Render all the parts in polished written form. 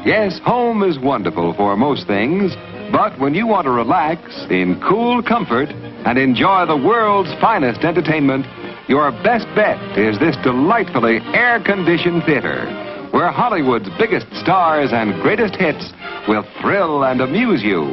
Yes, home is wonderful for most things, but when you want to relax in cool comfort and enjoy the world's finest entertainment, your best bet is this delightfully air-conditioned theater, where Hollywood's biggest stars and greatest hits will thrill and amuse you.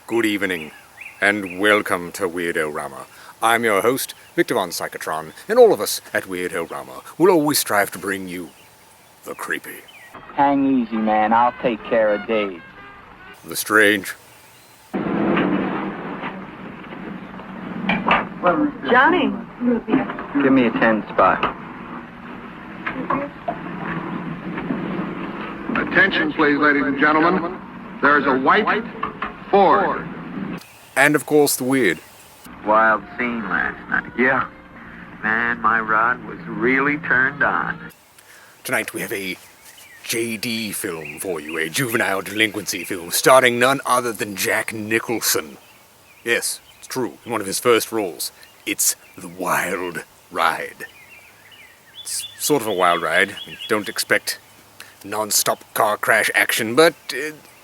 Good evening, and welcome to Weird-O-Rama. I'm your host, Victor von Psychotron, and all of us at Weird-O-Rama will always strive to bring you the creepy, Hang easy, man. I'll take care of Dave. the strange, Johnny. Give me a 10 spot. Attention, please, ladies and gentlemen. There's a white Ford. and of course the weird. Wild scene last night. Yeah. Man, my rod was really turned on. Tonight we have a JD film for you, a juvenile delinquency film starring none other than Jack Nicholson. Yes, it's true, in one of his first roles. It's The Wild Ride. It's sort of a wild ride. Don't expect non-stop car crash action, but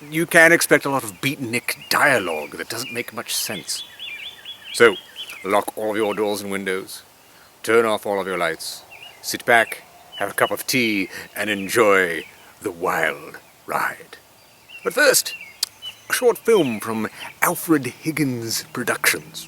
you can expect a lot of beatnik dialogue that doesn't make much sense. So, lock all of your doors and windows, turn off all of your lights, sit back, have a cup of tea, and enjoy The Wild Ride. But first, a short film from Alfred Higgins Productions.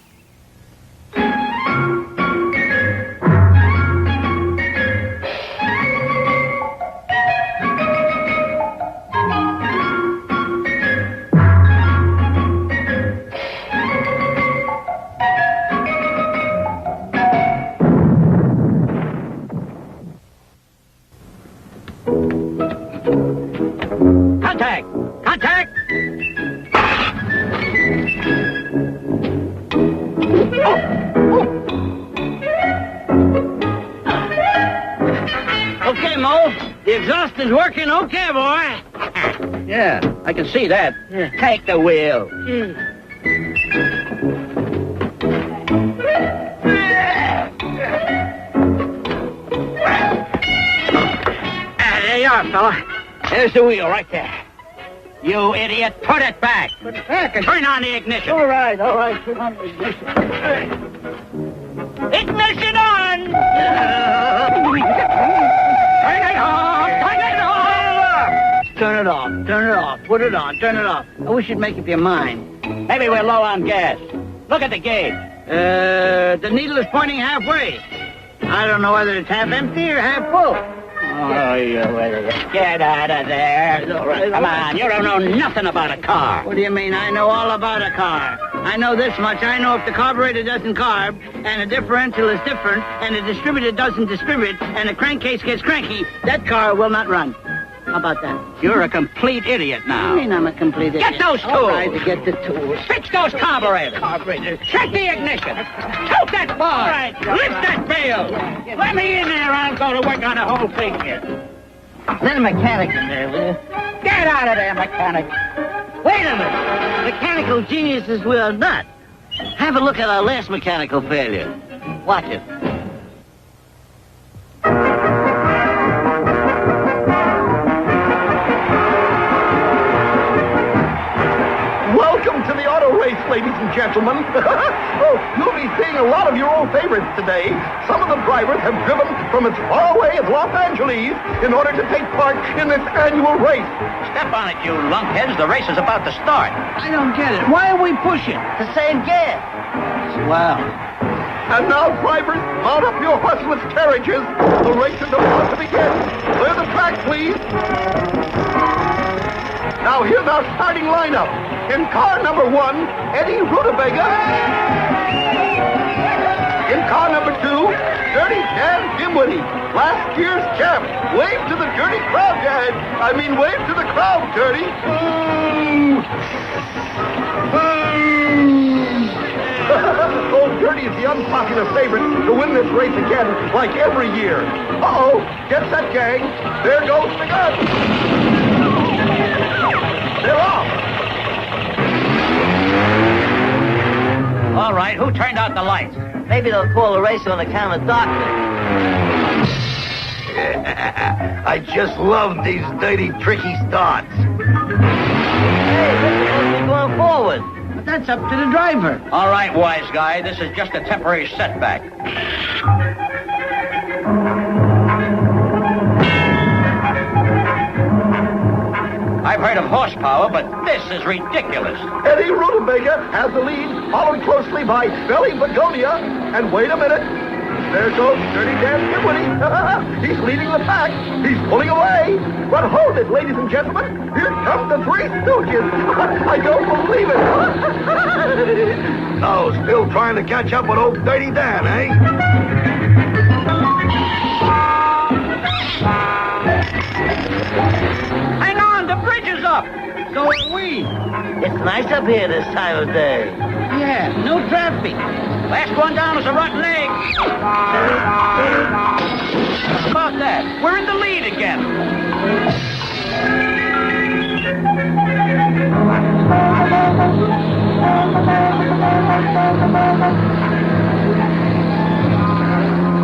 Contact! Contact! Okay, Mo. The exhaust is working okay, boy. Yeah, I can see that. Take the wheel. There you are, fella. There's the wheel right there. You idiot, put it back. Put it back. Turn on the ignition. All right, turn on the ignition. Ignition on! Turn it off! Turn it off! Turn it off, turn it off, put it on, turn it off. I wish you'd make up your mind. Maybe we're low on gas. Look at the gauge. The needle is pointing halfway. I don't know whether it's half empty or half full. Oh, yeah, Get out of there. Come on, you don't know nothing about a car. What do you mean? I know all about a car. I know this much. I know if the carburetor doesn't carb, and the differential is different, and the distributor doesn't distribute, and the crankcase gets cranky, that car will not run. How about that? You're a complete idiot I now. mean, I'm a complete idiot. Get those tools. All right, to get the tools. Fix those carburetors. Check the ignition. Tilt that bar. Right. Lift that valve. Let me in there. I'll go to work on the whole thing here. Let a mechanic in there, will you? Get out of there, mechanic. Wait a minute. Mechanical geniuses will not. Have a look at our last mechanical failure. Watch it. Welcome to the auto race ladies and gentlemen. Oh, you'll be seeing a lot of your old favorites today. Some of the drivers have driven from as far away as Los Angeles in order to take part in this annual race. Step on it, you lunkheads. The race is about to start. I don't get it. Why are we pushing? To save gas. Swell. And now, drivers, mount up your horseless carriages. The race is about to begin. Clear the track, please. Now, here's our starting lineup. In car number 1, Eddie Rutabaga. In car number 2, Dirty Dan Dimwitty, last year's champ. Wave to the dirty crowd, Dad. I mean, wave to the crowd, Dirty. Oh, Dirty is the unpopular favorite to win this race again, like every year. Uh-oh, get set, gang. There goes the gun. They're off. All right, who turned out the lights? Maybe they'll call the race on account of darkness. I just love these dirty, tricky starts. Hey, this is supposed to be going forward. But that's up to the driver. All right, wise guy, this is just a temporary setback. I've heard of horsepower, but this is ridiculous. Eddie Rutabaga has the lead, followed closely by Belly Begonia. And wait a minute. There goes Dirty Dan Dimwitty. He's leading the pack. He's pulling away. But hold it, ladies and gentlemen. Here come the Three Stooges. I don't believe it. Oh, still trying to catch up with old Dirty Dan, eh? Hang on, the bridge is up. So are we. It's nice up here this time of day. Yeah, no traffic. Last one down is a rotten egg. How about that? We're in the lead again.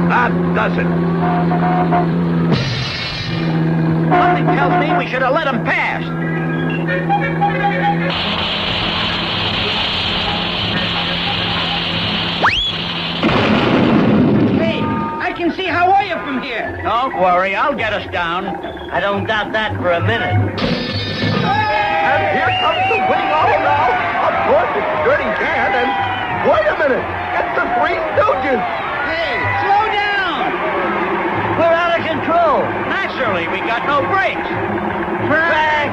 That does it. Something tells me we should have let him pass. Hey, I can see Hawaii from here. Don't worry, I'll get us down. I don't doubt that for a minute. And here comes the winning auto now. Of course, it's Dirty Dan, and wait a minute. It's the Three Stooges. Hey, slow down. We're out of control. Naturally, we got no brakes. Track.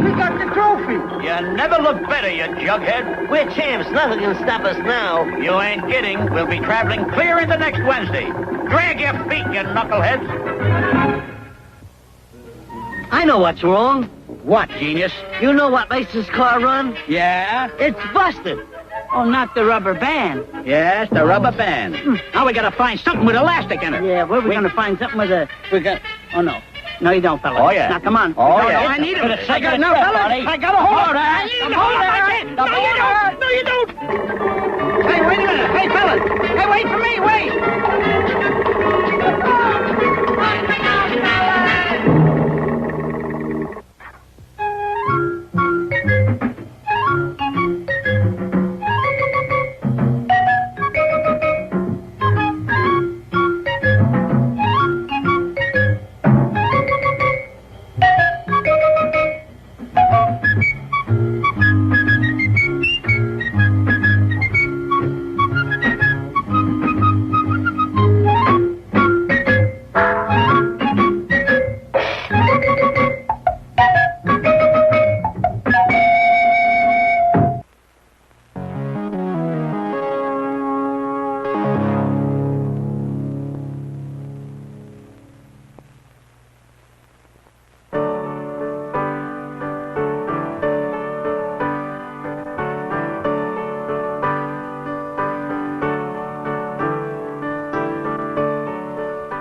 We got the trophy. You never look better, you jughead. We're champs. Nothing can stop us now. You ain't kidding. We'll be traveling clear into next Wednesday. Drag your feet, you knuckleheads. I know what's wrong. What, genius? You know what makes this car run? Yeah? It's busted. Oh, not the rubber band. Yes, the rubber band. Now we gotta find something with elastic in it. Yeah, where we gonna find something with a... Oh, no. No, you don't, fellas. Oh, yeah. Now, come on. Oh, no, yeah. No, I need For it. the I got sake no, of the fellas. buddy. I got a hold. I need the to hold motor. No, you don't. No, you don't. Hey, wait a minute. Hey, fellas. Hey, wait for me. Wait.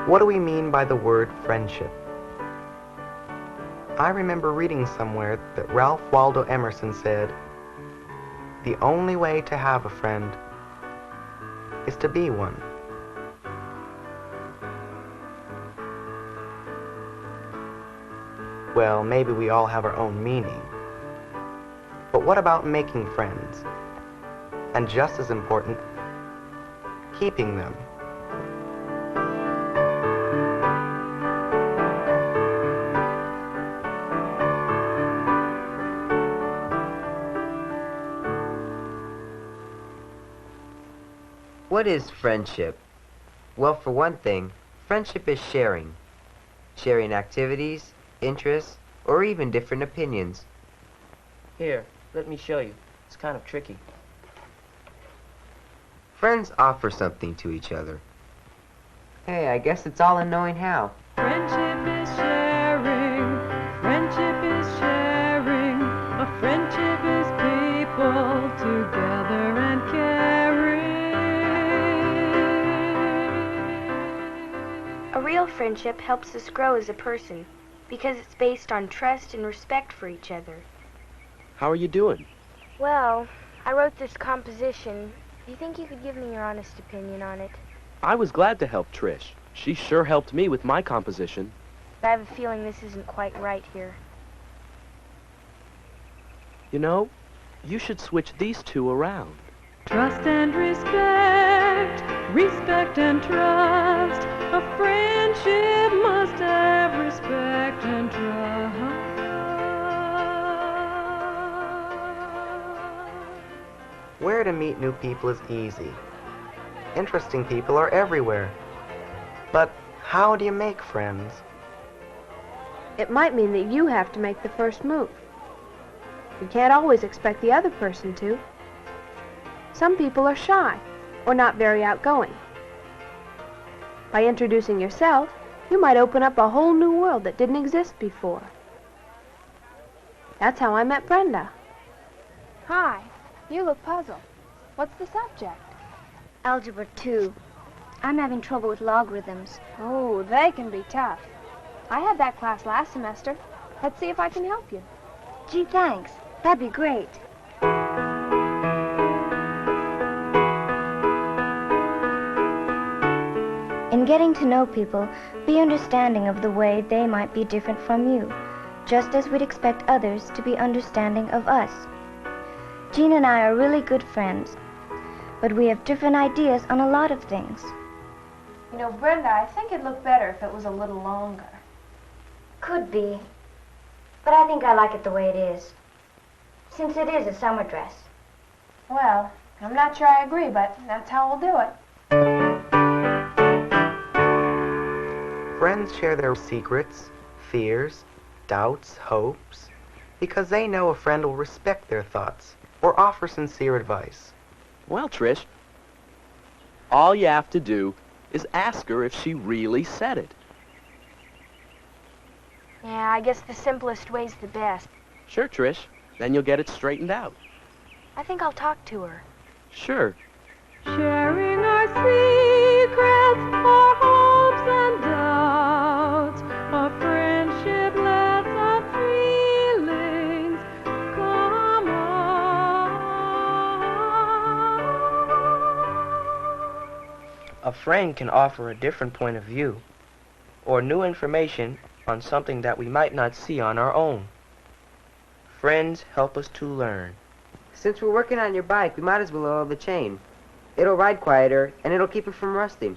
What do we mean by the word friendship? I remember reading somewhere that Ralph Waldo Emerson said, "The only way to have a friend is to be one." Well, maybe we all have our own meaning, But what about making friends? And just as important, keeping them. What is friendship? Well, for one thing, friendship is sharing. Sharing activities, interests, or even different opinions. Here, let me show you. It's kind of tricky. Friends offer something to each other. Hey, I guess it's all in knowing how. Friendship is sharing. Friendship is sharing. A friendship is people together and caring. A real friendship helps us grow as a person because it's based on trust and respect for each other. How are you doing? Well, I wrote this composition. Do you think you could give me your honest opinion on it? I was glad to help Trish. She sure helped me with my composition. I have a feeling this isn't quite right here. You know, you should switch these two around. Trust and respect, respect and trust. A friendship must have respect and trust. Where to meet new people is easy. Interesting people are everywhere. But how do you make friends? It might mean that you have to make the first move. You can't always expect the other person to. Some people are shy or not very outgoing. By introducing yourself, you might open up a whole new world that didn't exist before. That's how I met Brenda. Hi, you look puzzled. What's the subject? Algebra 2. I'm having trouble with logarithms. Oh, they can be tough. I had that class last semester. Let's see if I can help you. Gee, thanks. That'd be great. In getting to know people, be understanding of the way they might be different from you, just as we'd expect others to be understanding of us. Jean and I are really good friends, but we have different ideas on a lot of things. You know, Brenda, I think it'd look better if it was a little longer. Could be, but I think I like it the way it is, since it is a summer dress. Well, I'm not sure I agree, but that's how we'll do it. Friends share their secrets, fears, doubts, hopes, because they know a friend will respect their thoughts or offer sincere advice. Well, Trish, all you have to do is ask her if she really said it. Yeah, I guess the simplest way's the best. Sure, Trish. Then you'll get it straightened out. I think I'll talk to her. Sure. Sharing our secrets, our hopes and doubts, a friendship lets our feelings come out. A friend can offer a different point of view or new information on something that we might not see on our own. Friends help us to learn. Since we're working on your bike, we might as well oil the chain. It'll ride quieter, and it'll keep it from rusting.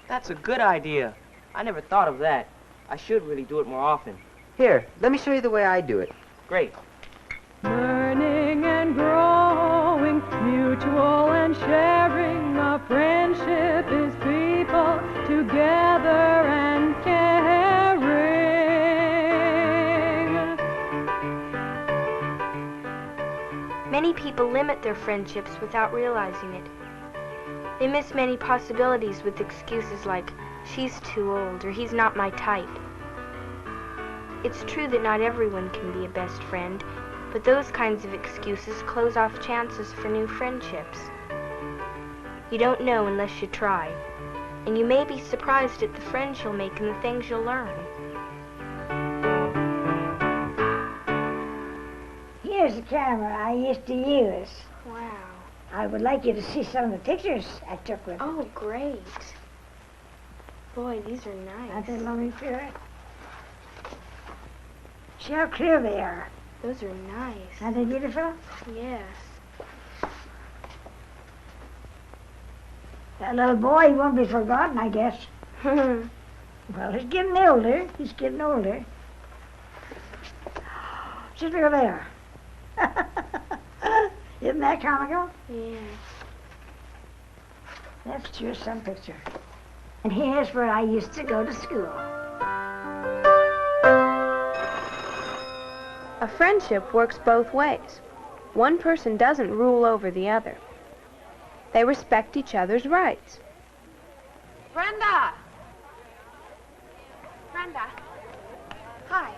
That's a good idea. I never thought of that. I should really do it more often. Here, let me show you the way I do it. Great. Learning and growing, mutual and sharing, a friendship is people together and caring. Many people limit their friendships without realizing it. They miss many possibilities with excuses like, she's too old, or he's not my type. It's true that not everyone can be a best friend, but those kinds of excuses close off chances for new friendships. You don't know unless you try, and you may be surprised at the friends you'll make and the things you'll learn. Here's the camera I used to use. Wow. I would like you to see some of the pictures I took with it. Oh, great. Boy, these are nice. Aren't they lovely, Spirit? See how clear they are. Those are nice. Aren't they beautiful? Yes. That little boy, he won't be forgotten, I guess. Well, he's getting older. He's getting older. Just look there. Isn't that comical? Yeah. That's sure some picture. And here's where I used to go to school. A friendship works both ways. One person doesn't rule over the other. They respect each other's rights. Brenda! Brenda. Hi.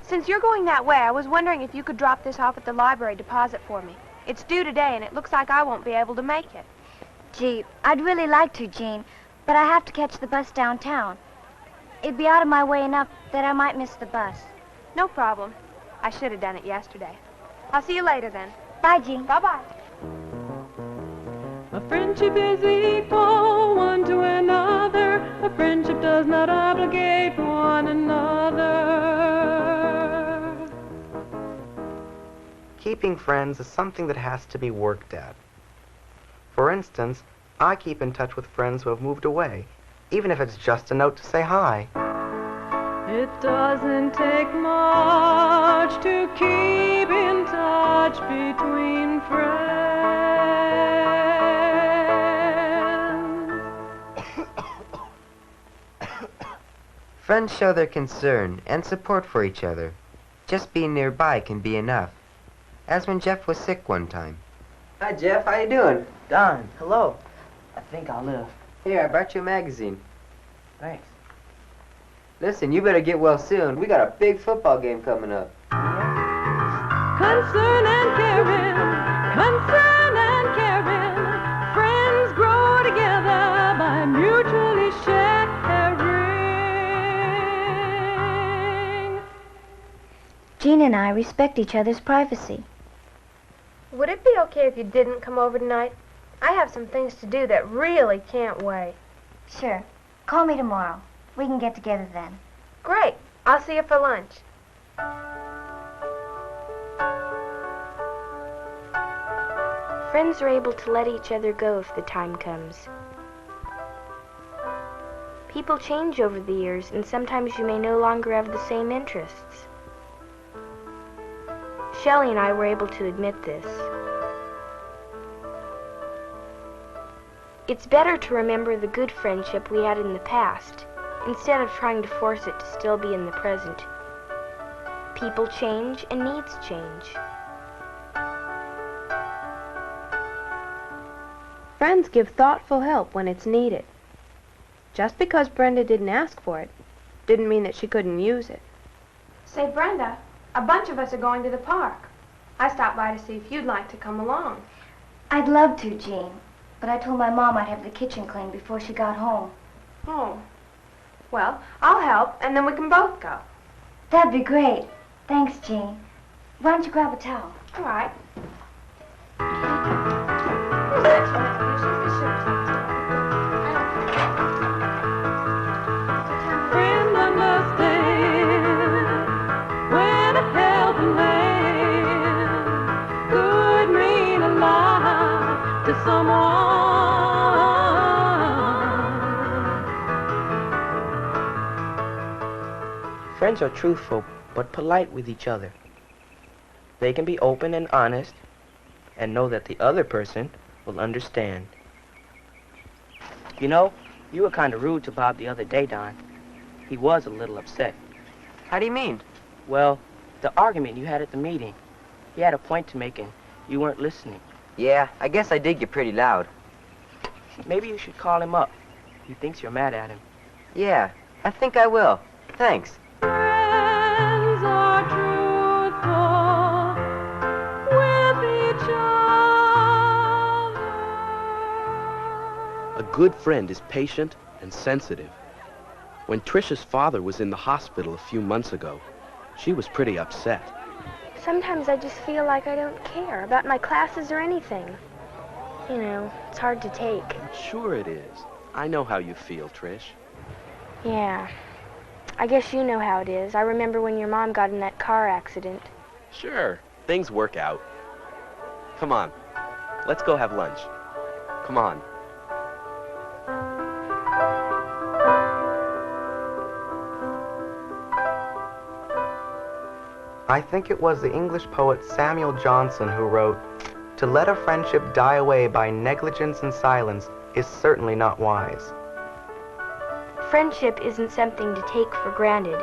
Since you're going that way, I was wondering if you could drop this off at the library deposit for me. It's due today, and it looks like I won't be able to make it. Gee, I'd really like to, Jean, but I have to catch the bus downtown. It'd be out of my way enough that I might miss the bus. No problem. I should have done it yesterday. I'll see you later, then. Bye, Jean. Bye-bye. A friendship is equal one to another. A friendship does not obligate one another. Keeping friends is something that has to be worked at. For instance, I keep in touch with friends who have moved away, even if it's just a note to say hi. It doesn't take much to keep in touch between friends. Friends show their concern and support for each other. Just being nearby can be enough. As when Jeff was sick one time. Hi, Jeff. How you doing? Don, hello. I think I'll live. Here, I brought you a magazine. Thanks. Listen, you better get well soon. We got a big football game coming up. Concern and caring, friends grow together by mutually sharing. Jean and I respect each other's privacy. Would it be okay if you didn't come over tonight? I have some things to do that really can't wait. Sure. Call me tomorrow. We can get together then. Great. I'll see you for lunch. Friends are able to let each other go if the time comes. People change over the years, and sometimes you may no longer have the same interests. Shelley and I were able to admit this. It's better to remember the good friendship we had in the past, instead of trying to force it to still be in the present. People change and needs change. Friends give thoughtful help when it's needed. Just because Brenda didn't ask for it, didn't mean that she couldn't use it. Say, Brenda, a bunch of us are going to the park. I stopped by to see if you'd like to come along. I'd love to, Jean, but I told my mom I'd have the kitchen cleaned before she got home. Oh. Well, I'll help, and then we can both go. That'd be great. Thanks, Jean. Why don't you grab a towel? All right. Friend understand when a helping hand could mean a lot to someone. Friends are truthful, but polite with each other. They can be open and honest, and know that the other person will understand. You know, you were kind of rude to Bob the other day, Don. He was a little upset. How do you mean? Well, the argument you had at the meeting. He had a point to make, and you weren't listening. Yeah, I guess I did get pretty loud. Maybe you should call him up. He thinks you're mad at him. Yeah, I think I will. Thanks. Friends are truthful with each other. A good friend is patient and sensitive. When Trisha's father was in the hospital a few months ago, she was pretty upset. Sometimes I just feel like I don't care about my classes or anything. You know, it's hard to take. Sure it is. I know how you feel, Trish. Yeah. I guess you know how it is. I remember when your mom got in that car accident. Sure, things work out. Come on, let's go have lunch. Come on. I think it was the English poet Samuel Johnson who wrote, "To let a friendship die away by negligence and silence is certainly not wise." Friendship isn't something to take for granted.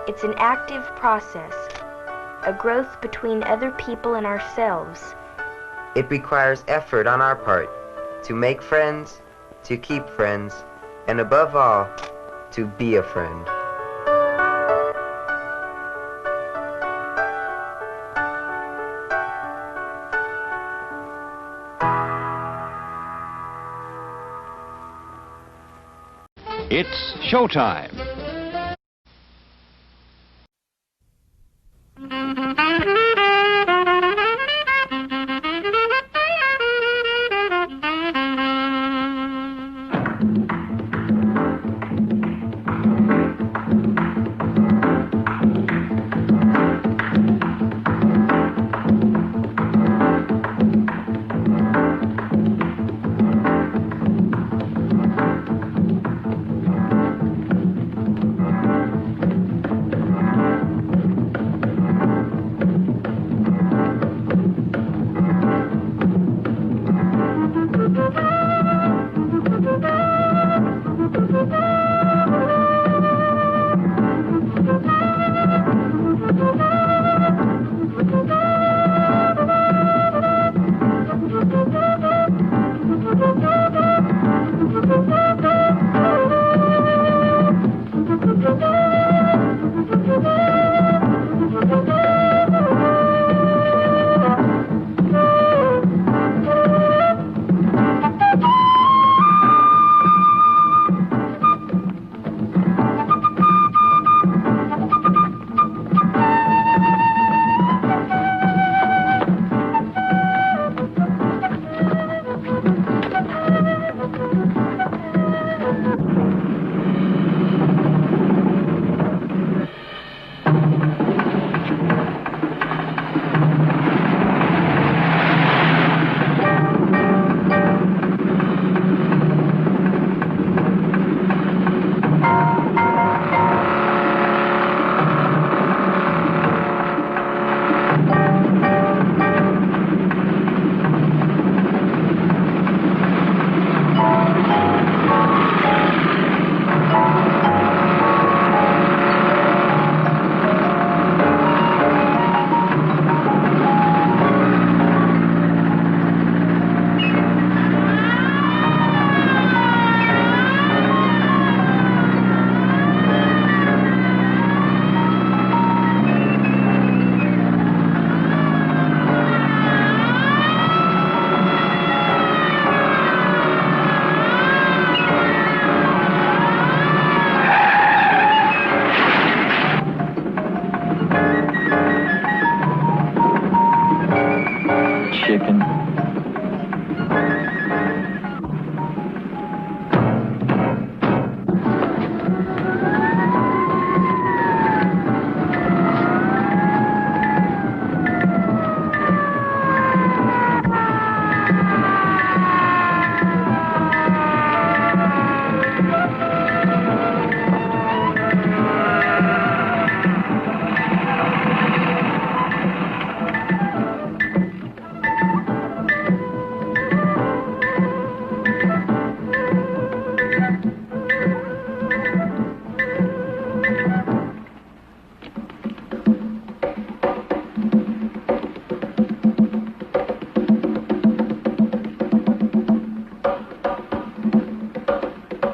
It's an active process, a growth between other people and ourselves. It requires effort on our part to make friends, to keep friends, and above all, to be a friend. It's showtime.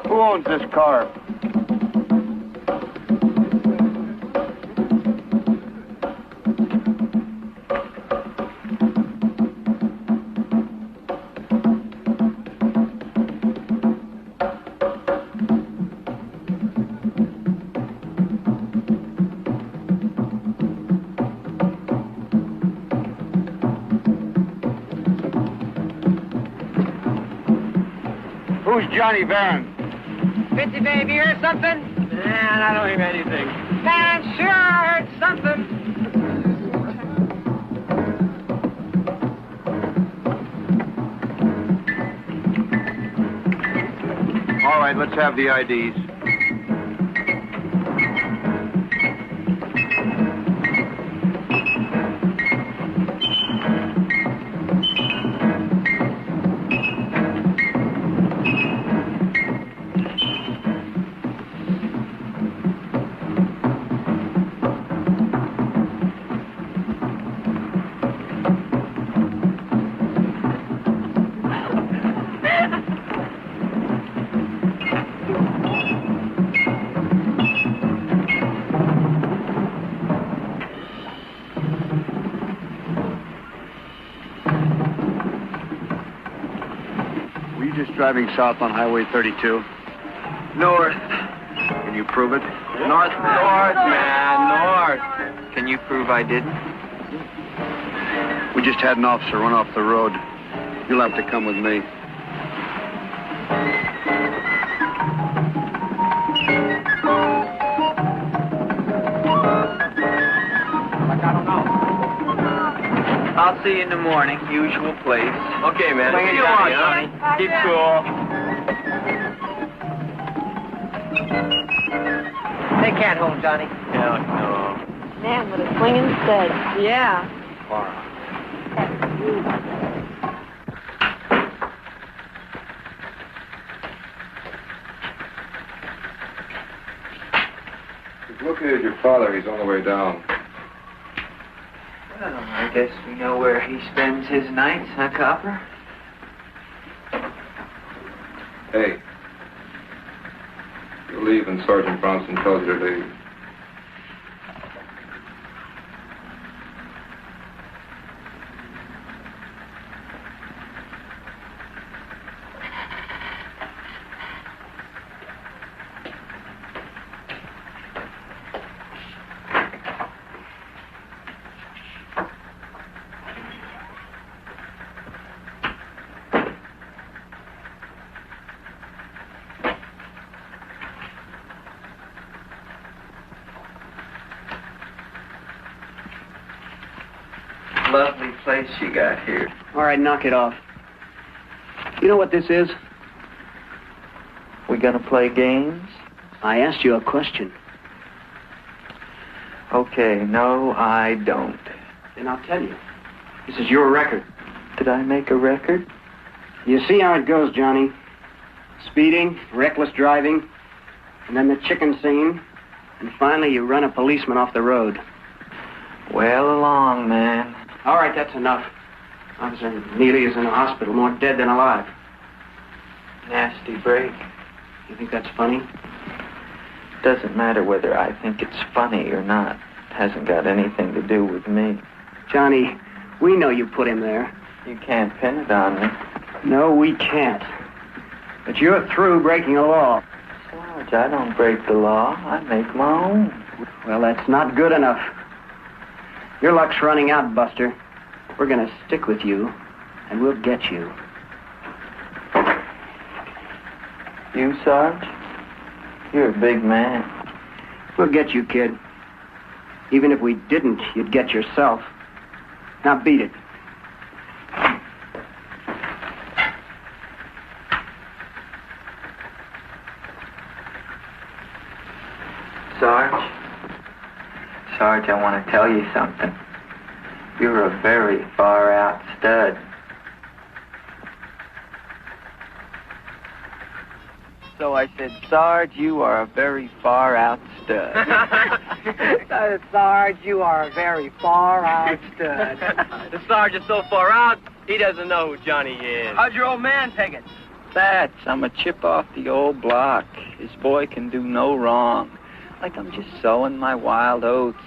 Who owns this car? Who's Johnny Barron? Fitzy, babe, you heard something? Man, I don't hear anything. Man, sure, I heard something. right, let's have the IDs. Driving south on Highway 32. North. Can you prove it? North, man, north. Can you prove I didn't? We just had an officer run off the road. You'll have to come with me. I'll see you in the morning, usual place. Okay, man. Bring it on, Johnny. Keep cool. They can't hold Johnny. Hell no. Man, what a swinging stud. Yeah. Far We've located your father. He's on the way down. Well, I guess we know where he spends his nights, huh, Copper? Hey. You leave and Sergeant Bronson tells you to leave. Lovely place you got here. All right, knock it off. You know what this is? We gonna play games? I asked you a question. Okay, no, I don't. Then I'll tell you. This is your record. Did I make a record? You see how it goes, Johnny. Speeding, reckless driving, and then the chicken scene, and finally you run a policeman off the road. Well along, man. All right, that's enough. Officer Neely is in the hospital, more dead than alive. Nasty break. You think that's funny? Doesn't matter whether I think it's funny or not. Hasn't got anything to do with me. Johnny, we know you put him there. You can't pin it on me. No, we can't. But you're through breaking the law. Sarge, I don't break the law. I make my own. Well, that's not good enough. Your luck's running out, Buster. We're gonna stick with you, and we'll get you. You, Sarge? You're a big man. We'll get you, kid. Even if we didn't, you'd get yourself. Now beat it. Sarge, I want to tell you something. You're a very far-out stud. So I said, Sarge, you are a very far-out stud. Sarge, you are a very far-out stud. The Sarge is so far out, he doesn't know who Johnny is. How'd your old man take it? That's, I'm a chip off the old block. His boy can do no wrong. Like I'm just sowing my wild oats.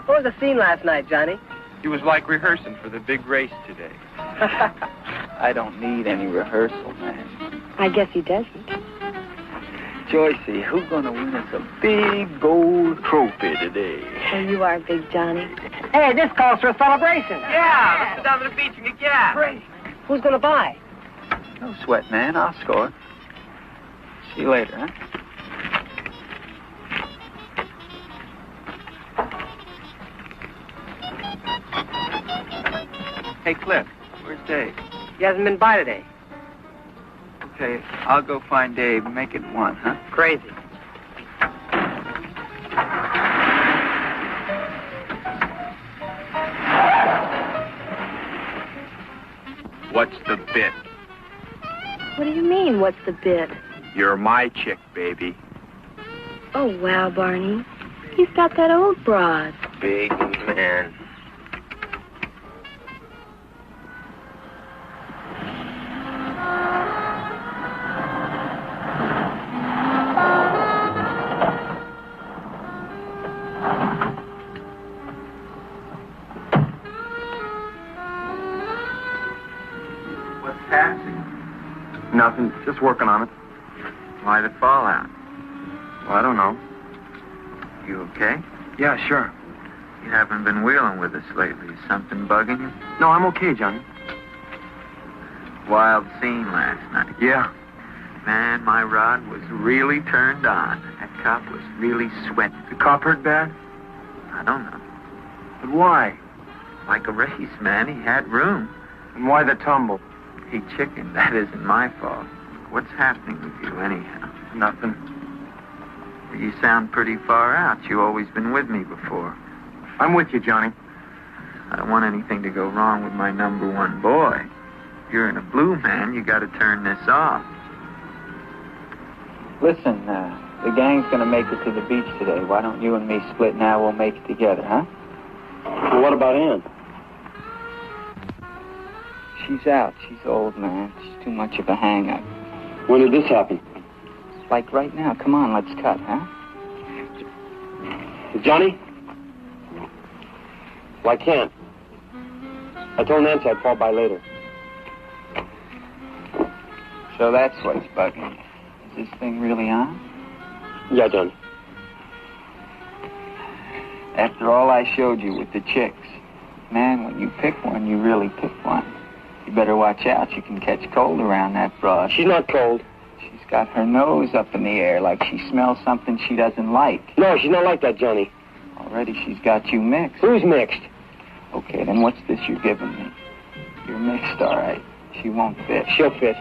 What was the scene last night, Johnny? It was like rehearsing for the big race today. I don't need any rehearsal, man. I guess he doesn't. Joycey, who's gonna win us a big gold trophy today? Well, you are big, Johnny. Hey, this calls for a celebration. Yeah, let's sit down to the beach and get gas. Great. Who's gonna buy? No sweat, man. I'll score. See you later, huh? Hey, Cliff, where's Dave? He hasn't been by today. Okay, I'll go find Dave. Make it 1, huh? Crazy. What's the bit? What do you mean, what's the bit? You're my chick, baby. Oh, wow, Barney. He's got that old broad. Big man. What's passing? Nothing. Just working on it. Why the fallout? Well, I don't know. You okay? Yeah, sure. You haven't been wheeling with us lately. Is something bugging you? No, I'm okay, Johnny. Wild scene last night. Yeah. Man, my rod was really turned on. That cop was really sweating. The cop hurt bad? I don't know. But why? Like a race, man. He had room. And why the tumble? He chickened. That isn't my fault. What's happening with you, anyhow? Nothing. You sound pretty far out. You've always been with me before. I'm with you, Johnny. I don't want anything to go wrong with my number 1 boy. If you're in a blue, man, you gotta turn this off. Listen, the gang's gonna make it to the beach today. Why don't you and me split now? We'll make it together, huh? Well, what about Ann? She's out. She's old, man. She's too much of a hang-up. When did this happen? Like right now. Come on, let's cut, huh? Johnny? Well, I can't. I told Nancy I'd fall by later. So that's what's bugging you. Is this thing really on? Yeah, Johnny. After all I showed you with the chicks, man, when you pick one, you really pick one. You better watch out. You can catch cold around that broad. She's not cold. She's got her nose up in the air like she smells something she doesn't like. No, she's not like that, Johnny. Already she's got you mixed. Who's mixed? Okay, then what's this you're giving me? You're mixed, all right. She won't fit. She'll fit.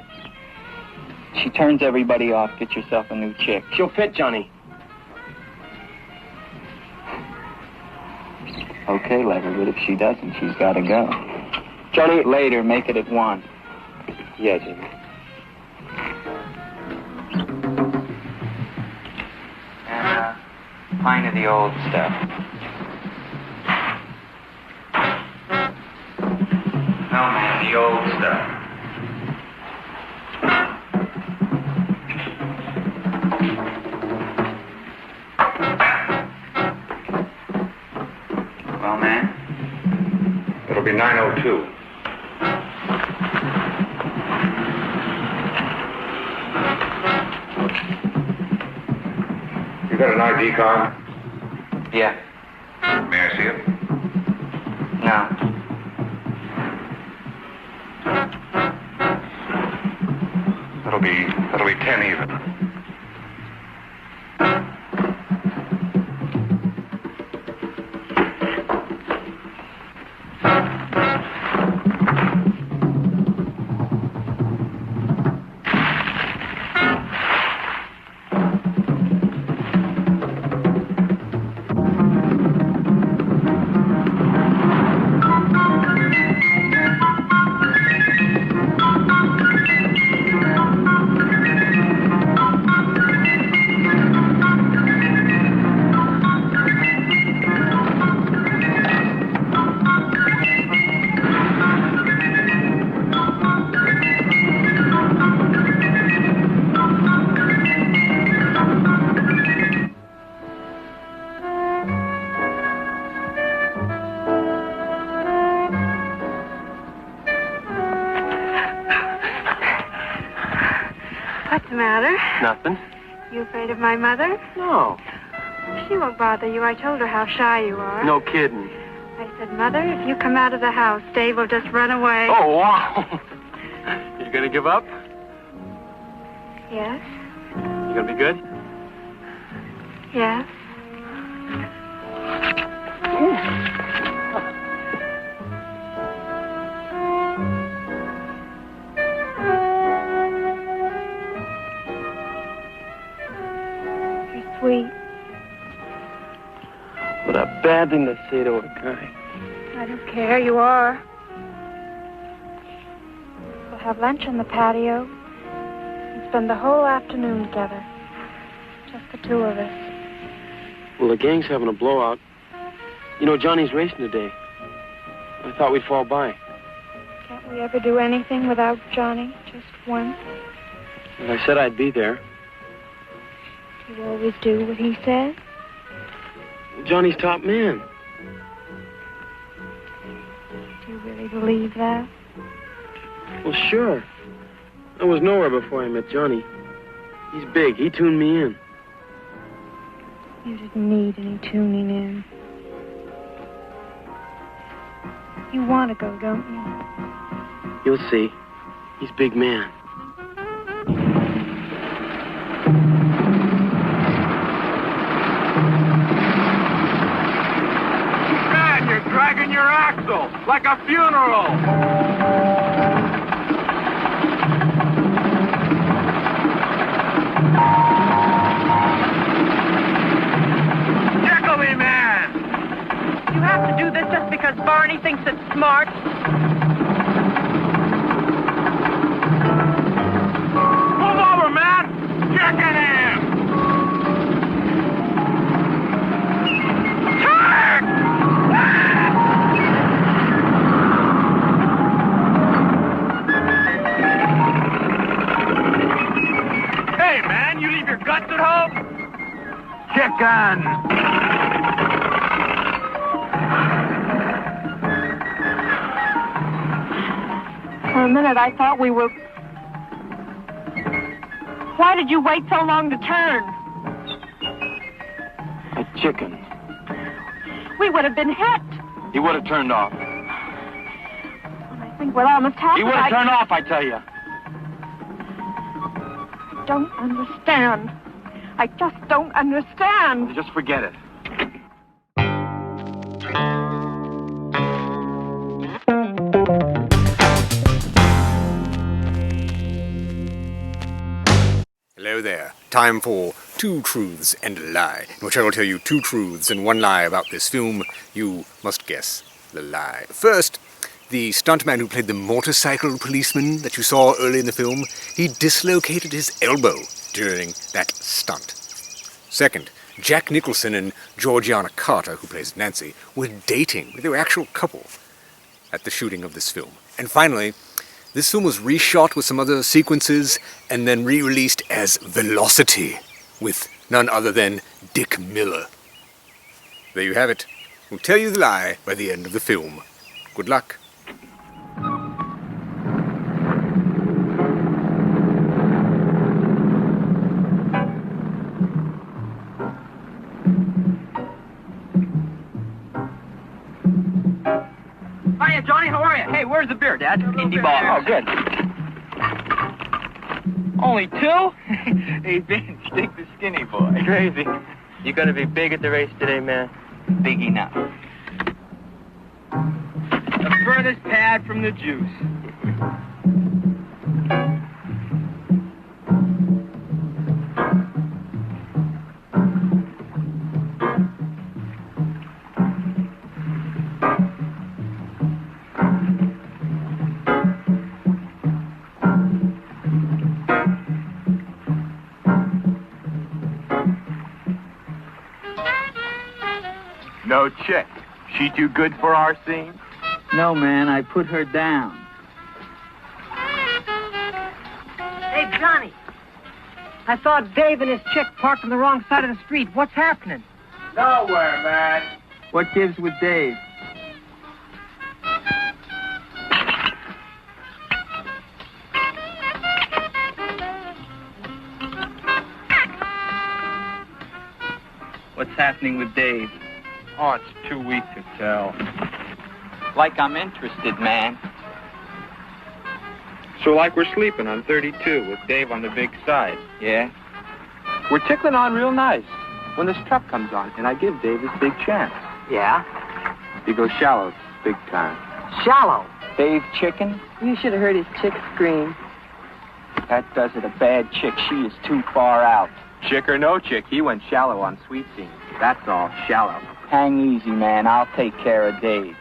She turns everybody off. Get yourself a new chick. She'll fit, Johnny. Okay, let her, but if she doesn't, she's got to go. Johnny. Later, make it at 1. Yeah, Jimmy. And pint of the old stuff. No, man, the old stuff. Well, man? It'll be 9:02. You got an ID card? Yeah. May I see it? No. That'll be 10 even. What's the matter? Nothing. You afraid of my mother? No. She won't bother you. I told her how shy you are. No kidding. I said, Mother, if you come out of the house, Dave will just run away. Oh, wow. You gonna give up? Yes? You gonna be good? Yes. bad thing to say to a guy. I don't care, you are. We'll have lunch on the patio and spend the whole afternoon together. Just the two of us. Well, the gang's having a blowout. You know, Johnny's racing today. I thought we'd fall by. Can't we ever do anything without Johnny? Just once? Well, I said I'd be there. You always do what he says? Johnny's top man. Do you really believe that? Well, sure. I was nowhere before I met Johnny. He's big. He tuned me in. You didn't need any tuning in. You want to go, don't you? You'll see. He's big man. Man, you're dragging your axle like a funeral. You have to do this just because Barney thinks it's smart? Move over, man! Checking him! Turn! Hey, man, you leave your guts at home? Chicken! For a minute, I thought we were... Why did you wait so long to turn? A chicken. We would have been hit. He would have turned off. I think what almost happened... He would have turned off, I tell you. Don't understand. I just don't understand. Just forget it. Hello there. Time for Two Truths and a Lie, in which I will tell you two truths and one lie about this film. You must guess the lie. First, the stuntman who played the motorcycle policeman that you saw early in the film, he dislocated his elbow during that stunt. Second, Jack Nicholson and Georgiana Carter, who plays Nancy, were dating. They were an actual couple at the shooting of this film. And finally, this film was reshot with some other sequences and then re-released as Velocity with none other than Dick Miller. There you have it. We'll tell you the lie by the end of the film. Good luck. Hiya, Johnny, how are you? Hey, where's the beer, Dad? Indie ball. Oh, good. Only two? Hey, Vince, take the skinny boy. Crazy. You gonna be big at the race today, man? Big enough. The furthest pad from the juice. No chick. She too good for our scene? No, man, I put her down. Hey, Johnny. I saw Dave and his chick parked on the wrong side of the street. What's happening? Nowhere, man. What gives with Dave? What's happening with Dave? Oh, it's too weak to tell. Like I'm interested, man. So like we're sleeping on 32 with Dave on the big side. Yeah? We're tickling on real nice when this truck comes on, and I give Dave his big chance. Yeah? He goes shallow, big time. Shallow. Dave chicken? You should have heard his chick scream. That does it. A bad chick. She is too far out. Chick or no chick, he went shallow on sweet scene. That's all, shallow. Hang easy, man. I'll take care of Dave.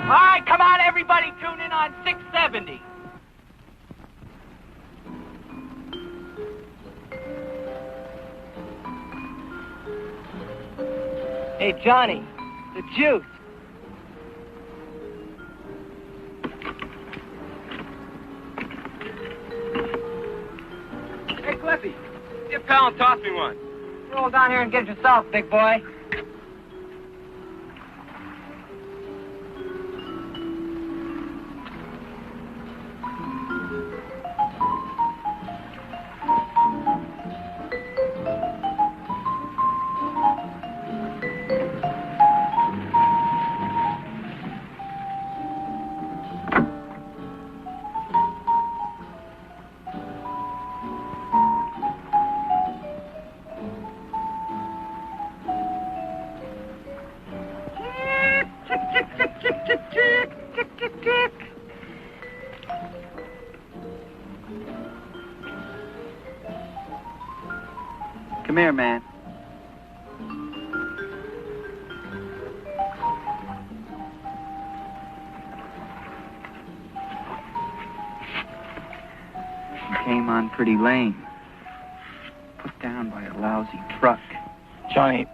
All right, come on, everybody, tune in on 670. Hey, Johnny, the juice. Hey, Cliffy, get pal and toss me one. Roll down here and get it yourself, big boy. Come here, man. You came on pretty lame. Put down by a lousy truck. Johnny,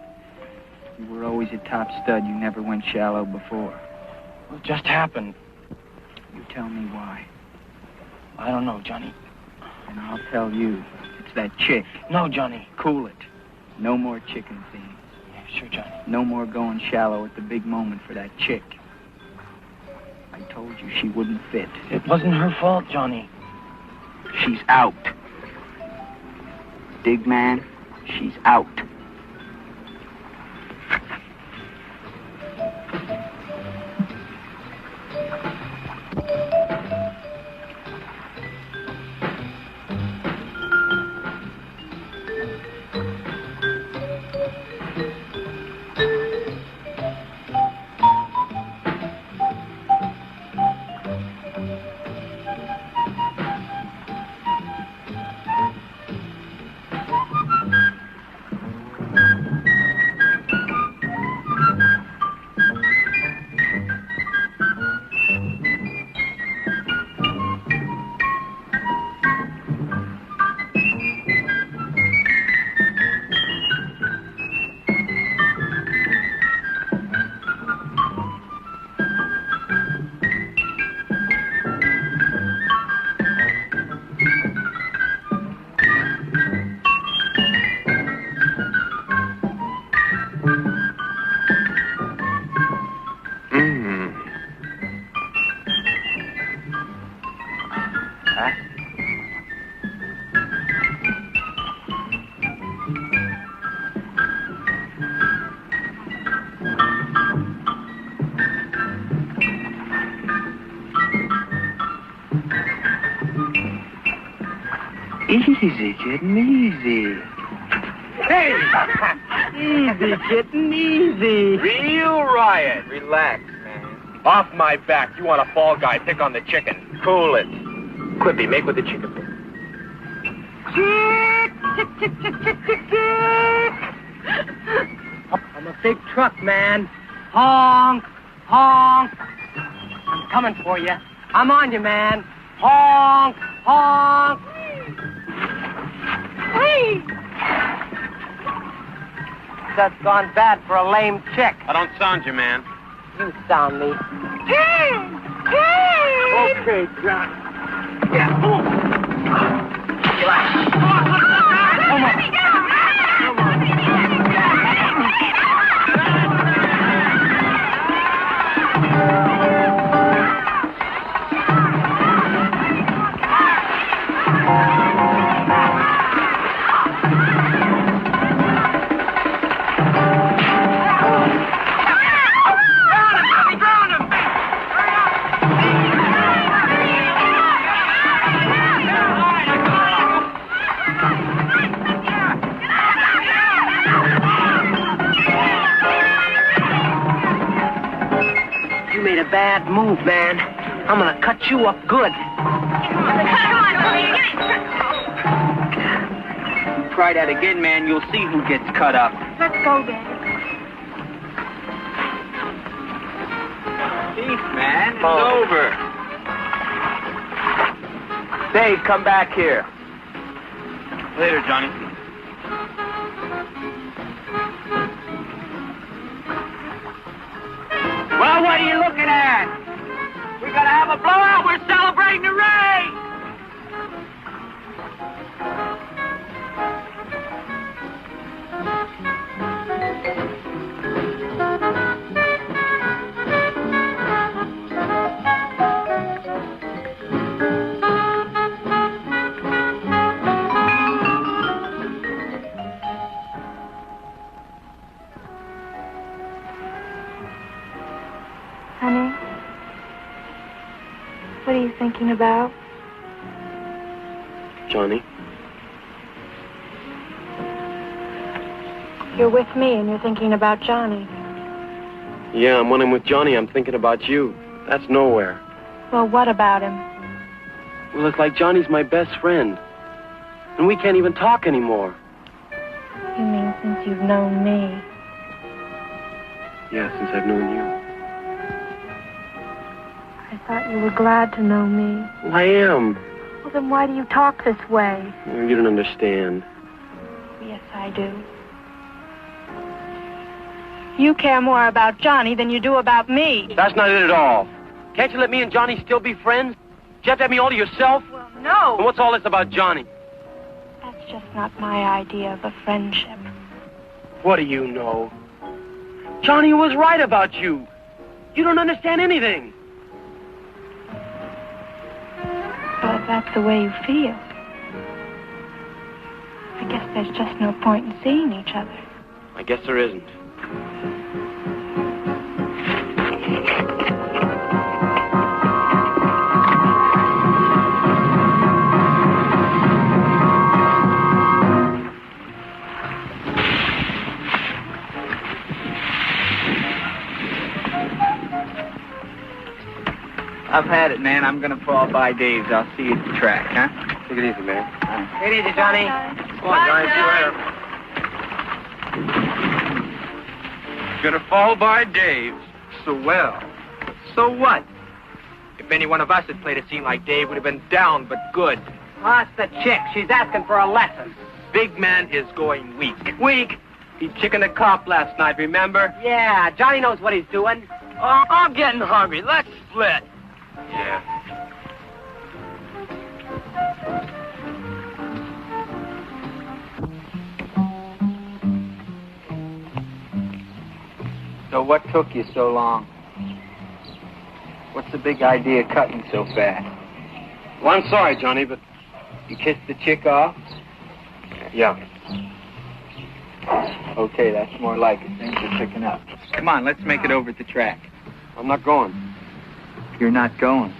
You were always a top stud. You never went shallow before. what just happened? You tell me why. I don't know, Johnny. And I'll tell you. It's that chick. No, Johnny. Cool it. No more chicken things. Yeah, sure, Johnny. No more going shallow at the big moment for that chick. I told you she wouldn't fit. It wasn't her fault, Johnny. She's out. Dig, man? She's out. Easy, kitten, easy. Hey! Easy, kitten, easy. Real riot. Relax, man. Off my back. You want a fall guy, pick on the chicken. Cool it. Clippy, make with the chicken. I'm a big truck, man. Honk, honk. I'm coming for you. I'm on you, man. Honk, honk. Hey! That's gone bad for a lame chick. I don't sound you, man. You sound me. Okay, John. Come on. bad move, man. I'm gonna cut you up good. Try that again, man. You'll see who gets cut up. Let's go, Dad. Peace, man. It's over. Dave, come back here. Later, Johnny. Well, what are you looking at? We're gonna have a blowout. We're celebrating the race. Honey, what are you thinking about? Johnny? You're with me and you're thinking about Johnny. Yeah, when I'm with Johnny, I'm thinking about you. That's nowhere. Well, what about him? Well, it's like Johnny's my best friend. And we can't even talk anymore. You mean since you've known me? Yeah, since I've known you. I thought you were glad to know me. Well, I am. Well, then why do you talk this way? You don't understand. Yes, I do. You care more about Johnny than you do about me. That's not it at all. Can't you let me and Johnny still be friends? You have to have me all to yourself? Well, no. And what's all this about Johnny? That's just not my idea of a friendship. What do you know? Johnny was right about you. You don't understand anything. Well, if that's the way you feel, I guess there's just no point in seeing each other. I guess there isn't. I've had it, man. I'm gonna fall by Dave's. I'll see you at the track, huh? Take it easy, man. Take it easy, Johnny. Come on, Johnny. See you later. Gonna fall by Dave's. So well. So what? If any one of us had played a scene like Dave, would have been down but good. That's the chick. She's asking for a lesson. Big man is going weak. Weak? He chickened a cop last night, remember? Yeah, Johnny knows what he's doing. Oh, I'm getting hungry. Let's split. Yeah. So what took you so long? What's the big idea cutting so fast? Well, I'm sorry, Johnny, but... You kissed the chick off? Yeah. Okay, that's more like it. Things are picking up. Come on, let's make it over at the track. I'm not going. You're not going.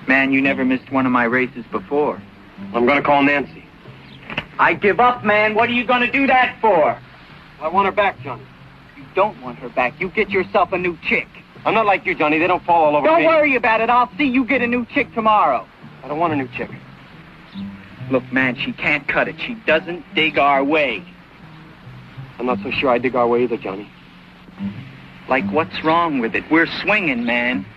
Man, you never missed one of my races before. I'm going to call Nancy. I give up, man. What are you going to do that for? I want her back, Johnny. You don't want her back. You get yourself a new chick. I'm not like you, Johnny. They don't fall all over me. Don't worry about it. I'll see you get a new chick tomorrow. I don't want a new chick. Look, man, she can't cut it. She doesn't dig our way. I'm not so sure I dig our way either, Johnny. Like, what's wrong with it? We're swinging, man.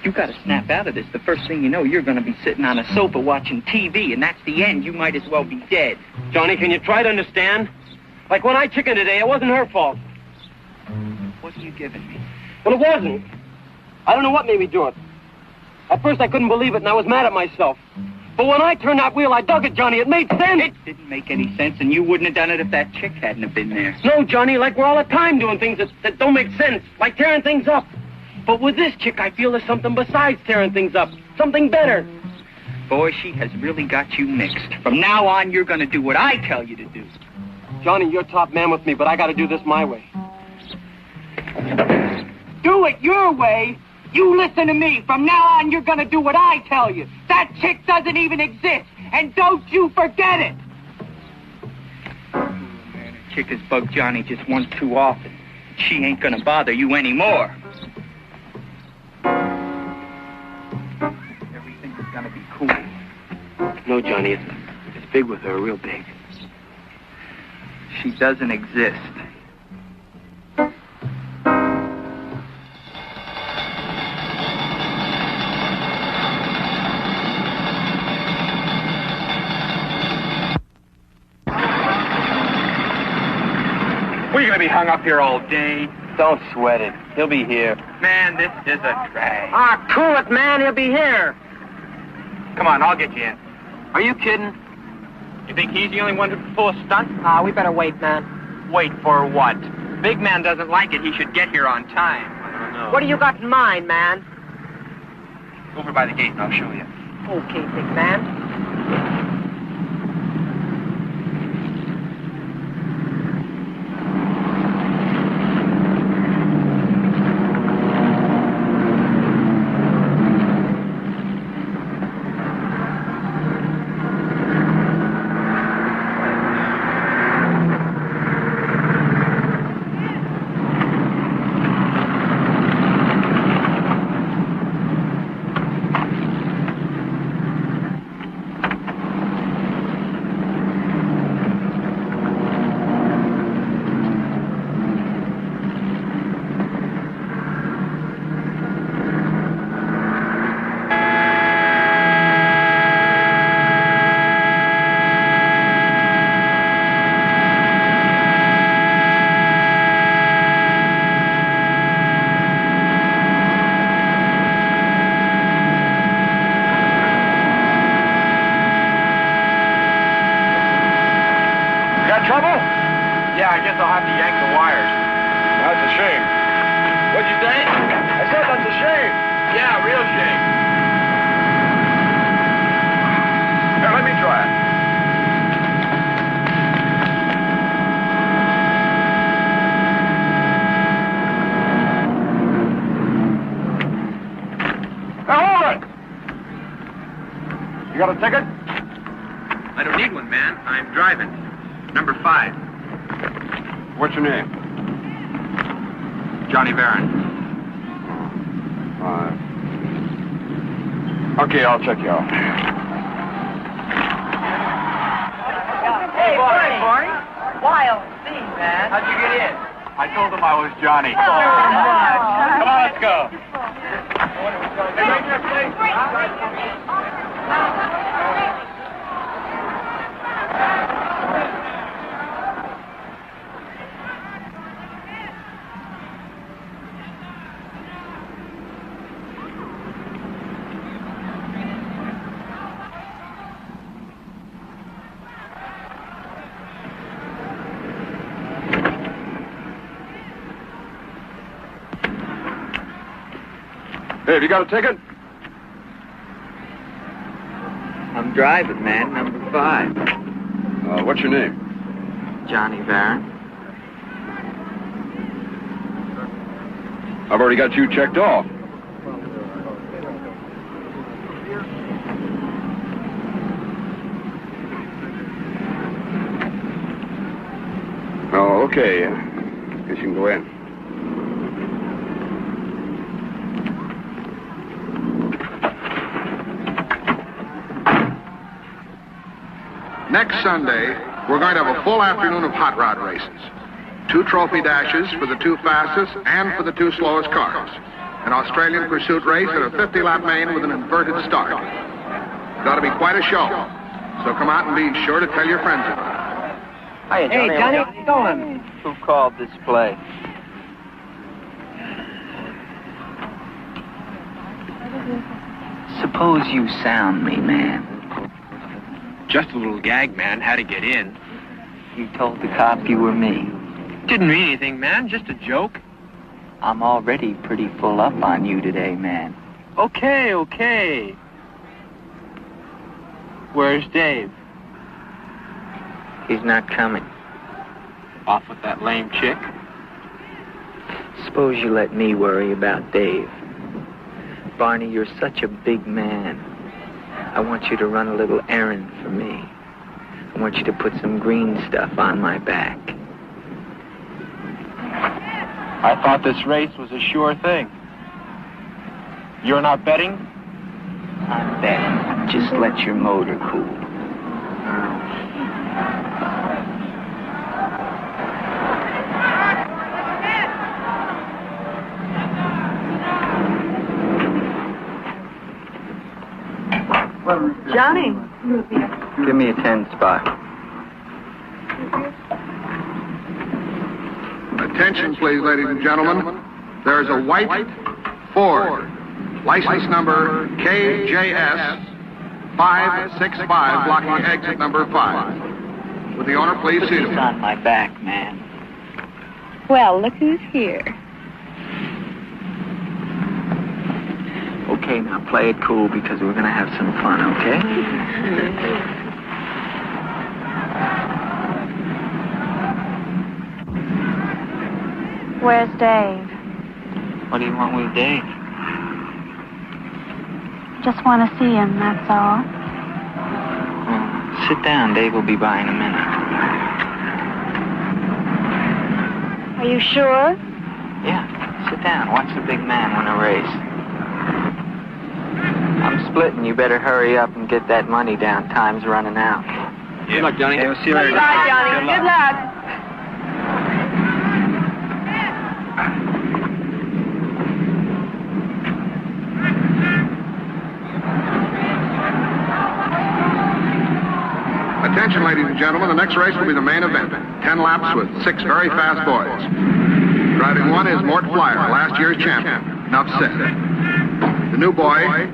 You got to snap out of this. The first thing you know, you're going to be sitting on a sofa watching TV, and that's the end. You might as well be dead. Johnny, can you try to understand? Like when I chickened today, it wasn't her fault. What are you giving me? Well, it wasn't. I don't know what made me do it. At first, I couldn't believe it, and I was mad at myself. But when I turned that wheel, I dug it, Johnny. It made sense. It didn't make any sense, and you wouldn't have done it if that chick hadn't have been there. No, Johnny, like we're all the time doing things that don't make sense, like tearing things up. But with this chick, I feel there's something besides tearing things up, something better. Boy, she has really got you mixed. From now on, you're going to do what I tell you to do. Johnny, you're top man with me, but I got to do this my way. Do it your way. You listen to me. From now on, you're going to do what I tell you. That chick doesn't even exist, and don't you forget it. Oh, man, a chick has bugged Johnny just once too often. She ain't going to bother you anymore. No, Johnny, it's big with her, real big. She doesn't exist. We're gonna be hung up here all day. Don't sweat it. He'll be here. Man, this is a drag. Ah, cool it, man. He'll be here. Come on, I'll get you in. Are you kidding? You think he's the only one who can pull a stunt? Ah, we better wait, man. Wait for what? Big man doesn't like it. He should get here on time. I don't know. What do you got in mind, man? Over by the gate and I'll show you. Okay, big man. You got a ticket? I don't need one, man. I'm driving. Number 5. What's your name? Johnny Barron. 5. Okay, I'll check you out. Hey, Barney. Wild scene, man. How'd you get in? I told him I was Johnny. Oh, my. Come on, let's go. Hey, have you got a ticket? I'm driving, man. Number 5. What's your name? Johnny Barron. I've already got you checked off. Oh, okay. Guess you can go in. Next Sunday, we're going to have a full afternoon of hot rod races. 2 trophy dashes for the 2 fastest and for the 2 slowest cars. An Australian pursuit race and a 50-lap main with an inverted start. It's got to be quite a show. So come out and be sure to tell your friends about it. Hey, Johnny, how's it going? Who called this play? Suppose you sound me, man. Just a little gag, man. How to get in. You told the cop you were me. Didn't mean anything, man. Just a joke. I'm already pretty full up on you today, man. Okay, okay. Where's Dave? He's not coming. Off with that lame chick? Suppose you let me worry about Dave. Barney, you're such a big man. I want you to run a little errand for me. I want you to put some green stuff on my back. I thought this race was a sure thing. You're not betting? I bet. Just let your motor cool. Johnny. Give me a 10 spot. Attention, please, ladies and gentlemen. There's a white Ford, license number KJS 565, blocking exit number 5. Would the owner please see It's him? on my back, man. Well, look who's here. Okay, now play it cool because we're gonna have some fun, okay? Where's Dave? What do you want with Dave? Just want to see him, that's all. Sit down, Dave will be by in a minute. Are you sure? Yeah, sit down. Watch the big man win a race. I'm splitting. You better hurry up and get that money down. Time's running out. Good luck, Johnny. Yeah, we'll see you later. Bye, Johnny. Good luck. Attention, ladies and gentlemen, the next race will be the main event. 10 laps with 6 very fast boys. Driving one is Mort Flyer, last year's champion. Enough said. The new boy,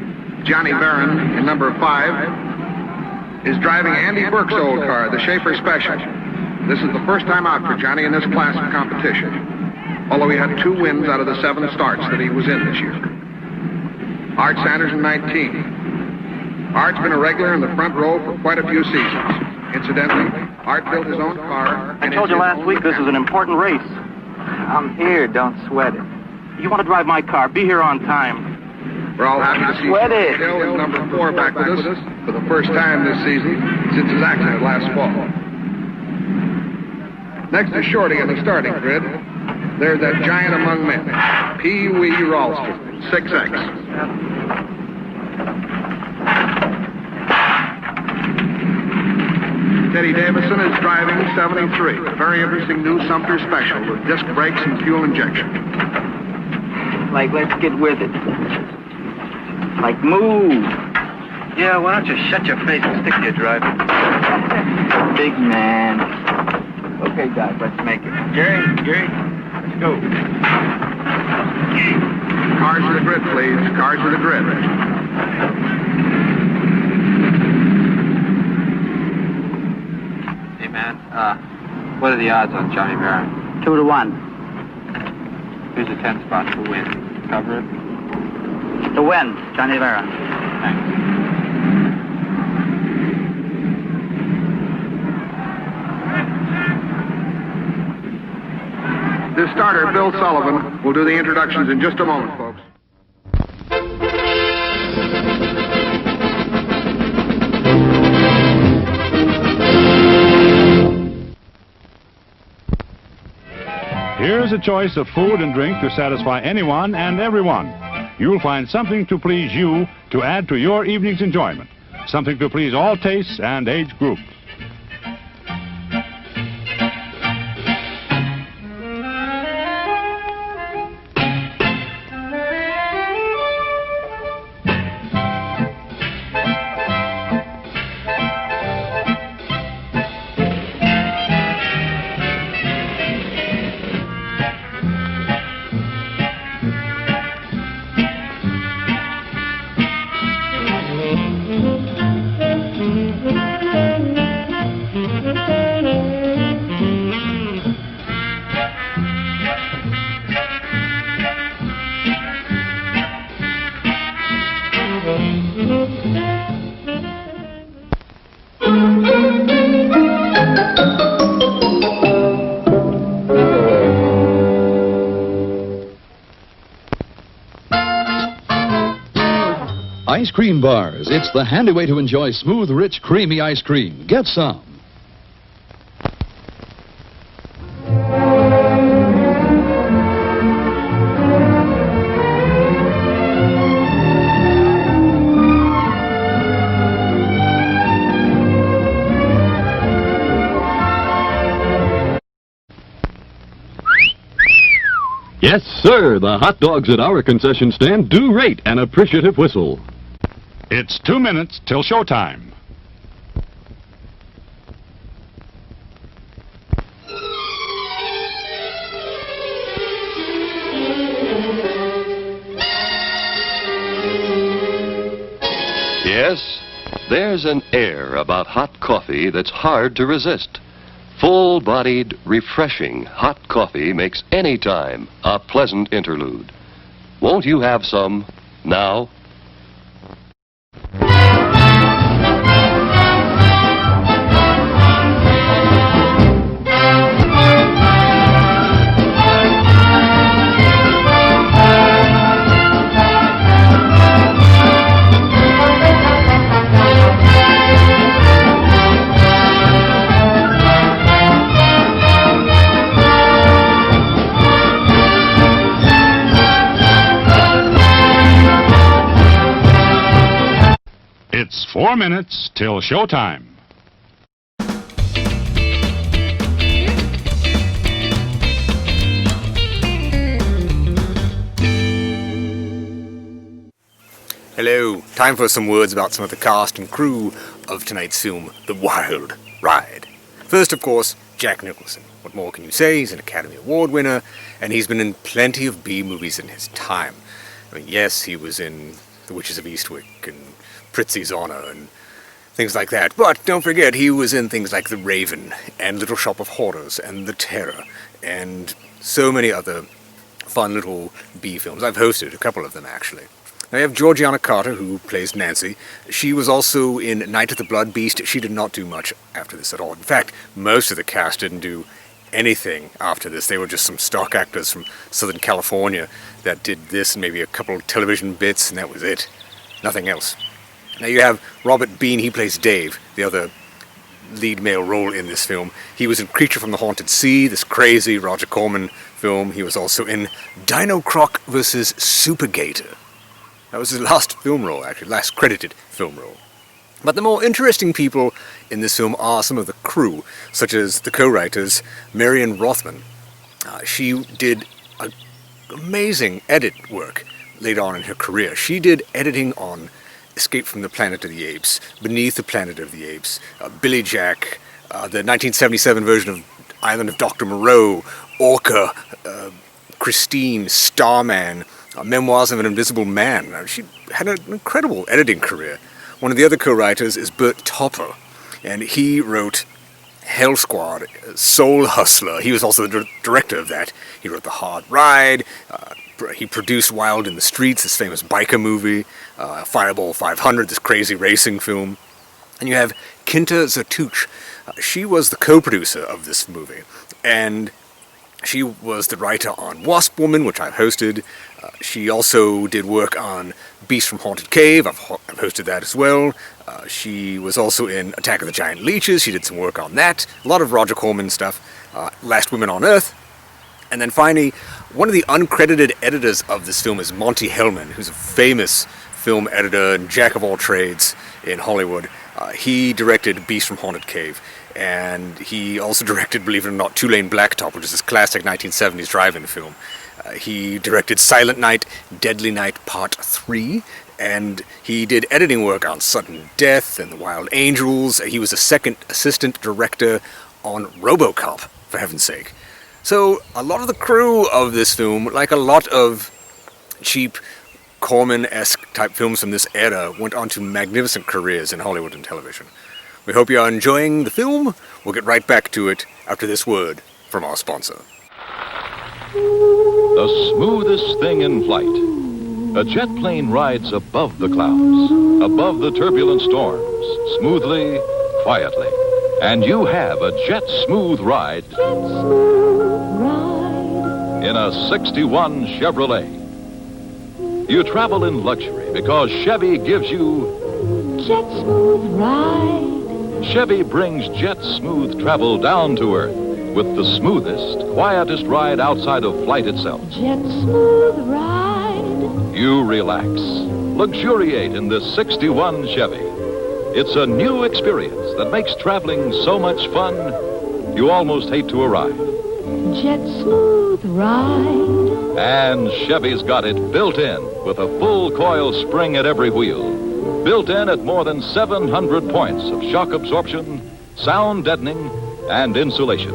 Johnny Barron, in number 5, is driving Andy Burke's old car, the Schaefer Special. This is the first time out for Johnny in this class of competition, although he had 2 wins out of the 7 starts that he was in this year. Art Sanders in 19. Art's been a regular in the front row for quite a few seasons. Incidentally, Art built his own car. I told you last week this is an important race. I'm here. Don't sweat it. You want to drive my car. Be here on time. We're all happy to see Sweat it. Hill is number 4 back with us for the first time this season since his accident last fall. Next is Shorty in the starting grid. There's that giant among men, Pee Wee Ralston, 6X. Teddy Davison is driving 73, a very interesting new Sumter Special with disc brakes and fuel injection. Like, let's get with it. Like, move. Yeah, why don't you shut your face and stick to your driving? Big man. Okay, guys, let's make it. Gary, let's go. Cars to the grid, please. Cars to the grid. Hey, man, what are the odds on Johnny Barron? 2 to 1. Here's a 10 spot to win. Cover it? To win, Johnny Barron. Thanks. This starter, Bill Sullivan, will do the introductions in just a moment, folks. Here's a choice of food and drink to satisfy anyone and everyone. You'll find something to please you to add to your evening's enjoyment. Something to please all tastes and age groups. Ice cream bars. It's the handy way to enjoy smooth, rich, creamy ice cream. Get some. Yes, sir. The hot dogs at our concession stand do rate an appreciative whistle. It's 2 minutes till showtime. Yes, there's an air about hot coffee that's hard to resist. Full-bodied, refreshing hot coffee makes any time a pleasant interlude. Won't you have some now? It's 4 minutes till showtime. Hello, time for some words about some of the cast and crew of tonight's film, The Wild Ride. First, of course, Jack Nicholson. What more can you say? He's an Academy Award winner, and he's been in plenty of B-movies in his time. I mean, yes, he was in The Witches of Eastwick and Prizzi's Honor and things like that, but don't forget, he was in things like The Raven and Little Shop of Horrors and The Terror and so many other fun little B-films. I've hosted a couple of them, actually. Now you have Georgiana Carter, who plays Nancy. She was also in Night of the Blood Beast. She did not do much after this at all. In fact, most of the cast didn't do anything after this. They were just some stock actors from Southern California that did this and maybe a couple of television bits, and that was it. Nothing else. Now you have Robert Bean. He plays Dave, the other lead male role in this film. He was in Creature from the Haunted Sea, this crazy Roger Corman film. He was also in Dino Croc vs. Supergator. That was his last film role, actually, last credited film role. But the more interesting people in this film are some of the crew, such as the co-writers, Marion Rothman. She did amazing edit work later on in her career. She did editing on Escape from the Planet of the Apes, Beneath the Planet of the Apes, Billy Jack, the 1977 version of Island of Dr. Moreau, Orca, Christine, Starman, Memoirs of an Invisible Man. She had an incredible editing career. One of the other co-writers is Bert Topper, and he wrote Hell Squad, Soul Hustler. He was also the director of that. He wrote The Hard Ride. He produced Wild in the Streets, this famous biker movie, Fireball 500, this crazy racing film. And you have Kinta Zatuch. She was the co-producer of this movie, and she was the writer on Wasp Woman, which I've hosted. She also did work on Beast from Haunted Cave. I've hosted that as well. She was also in Attack of the Giant Leeches. She did some work on that. A lot of Roger Corman stuff. Last Women on Earth. And then finally, one of the uncredited editors of this film is Monty Hellman, who's a famous film editor and jack of all trades in Hollywood. He directed Beast from Haunted Cave. And he also directed, believe it or not, Two-Lane Blacktop, which is this classic 1970s drive-in film. He directed Silent Night, Deadly Night Part 3, and he did editing work on Sudden Death and The Wild Angels. He was a second assistant director on RoboCop, for heaven's sake. So a lot of the crew of this film, like a lot of cheap Corman-esque type films from this era, went on to magnificent careers in Hollywood and television. We hope you are enjoying the film. We'll get right back to it after this word from our sponsor. The smoothest thing in flight. A jet plane rides above the clouds, above the turbulent storms, smoothly, quietly. And you have a jet smooth ride in a 61 Chevrolet. You travel in luxury because Chevy gives you jet smooth ride. Chevy brings jet smooth travel down to earth with the smoothest, quietest ride outside of flight itself. Jet smooth ride. You relax, luxuriate in this 61 Chevy. It's a new experience that makes traveling so much fun, you almost hate to arrive. Jet smooth ride. And Chevy's got it built in with a full coil spring at every wheel. Built in at more than 700 points of shock absorption, sound deadening, and insulation.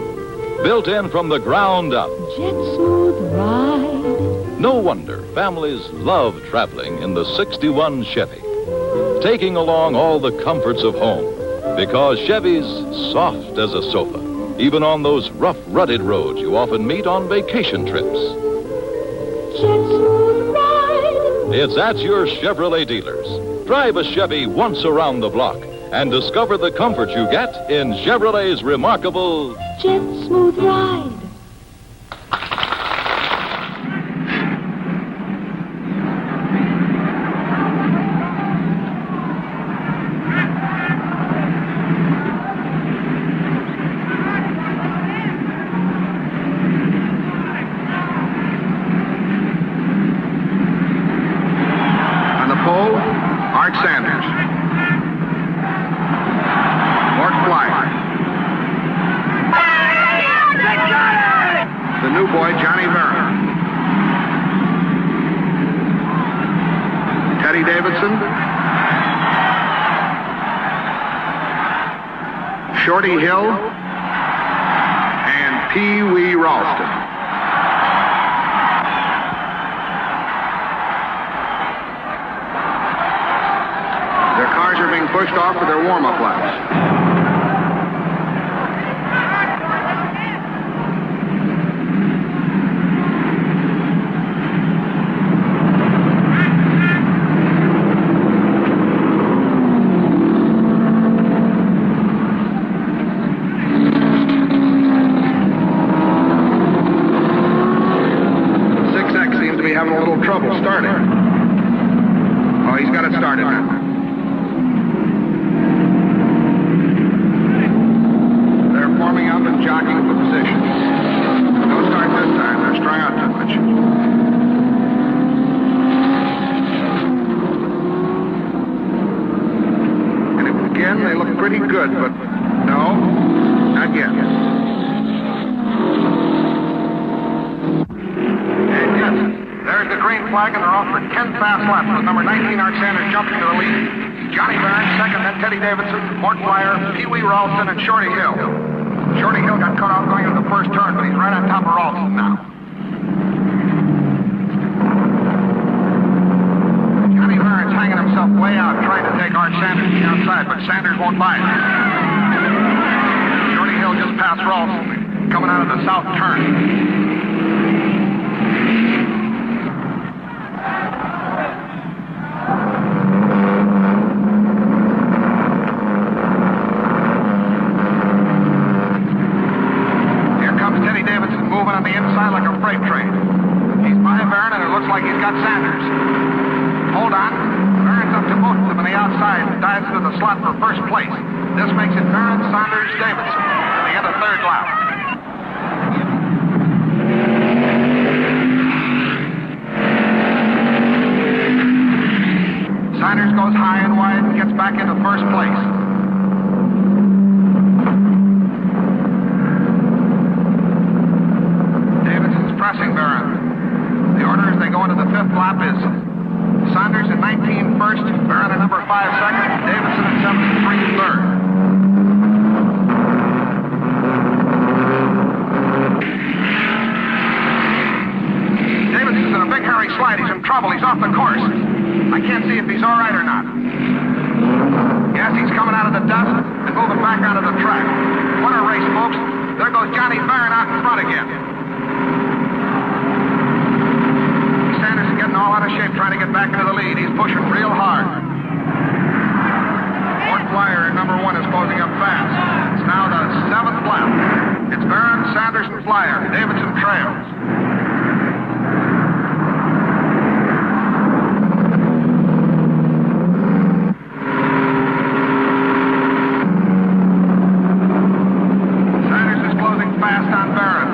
Built in from the ground up. Jet smooth ride. No wonder families love traveling in the 61 Chevy. Taking along all the comforts of home. Because Chevy's soft as a sofa. Even on those rough, rutted roads you often meet on vacation trips. Jet smooth ride. It's at your Chevrolet dealers. Drive a Chevy once around the block and discover the comfort you get in Chevrolet's remarkable Jet smooth ride. Shorty Hill, and Pee Wee Ralston. Their cars are being pushed off for their warm-up laps. 6X seems to be having a little trouble starting. Oh, he's got it started now. Forming up and jockeying for position. No start this time. They're strung out too much. And again, they look pretty good, but no, not yet. And yes, there's the green flag, and they're off for 10 fast laps with number 19, Art Sanders, jumping to the lead. Johnny Barron second, then Teddy Davidson, Mort Flyer, Pee Wee Ralston, and Shorty Hill. Shorty Hill got cut off going into the first turn, but he's right on top of Ralston now. Johnny Barron's hanging himself way out, trying to take Art Sanders to the outside, but Sanders won't buy it. Shorty Hill just passed Ralston, coming out of the south turn. On the inside like a freight train. He's by Barron, and it looks like he's got Sanders. Hold on. Barron's up to both of them on the outside. Dives into the slot for first place. This makes it Barron, Sanders, Davidson at the end of third lap. Sanders goes high and wide and gets back into first place. Pressing Barron. The order as they go into the fifth lap is Sanders at 19 first, Barron at number 5 second, Davidson at 73 third. Davidson's in a big hairy slide. He's in trouble. He's off the course. I can't see if he's all right or not. Yes, he's coming out of the dust and moving back onto the track. What a race, folks. There goes Johnny Barron out in front again. Sanders is getting all out of shape trying to get back into the lead. He's pushing real hard. Mort Flyer in number 1 is closing up fast. It's now the 7th lap. It's Barron, Sanders, and Flyer. Davidson trails. Sanders is closing fast on Barron.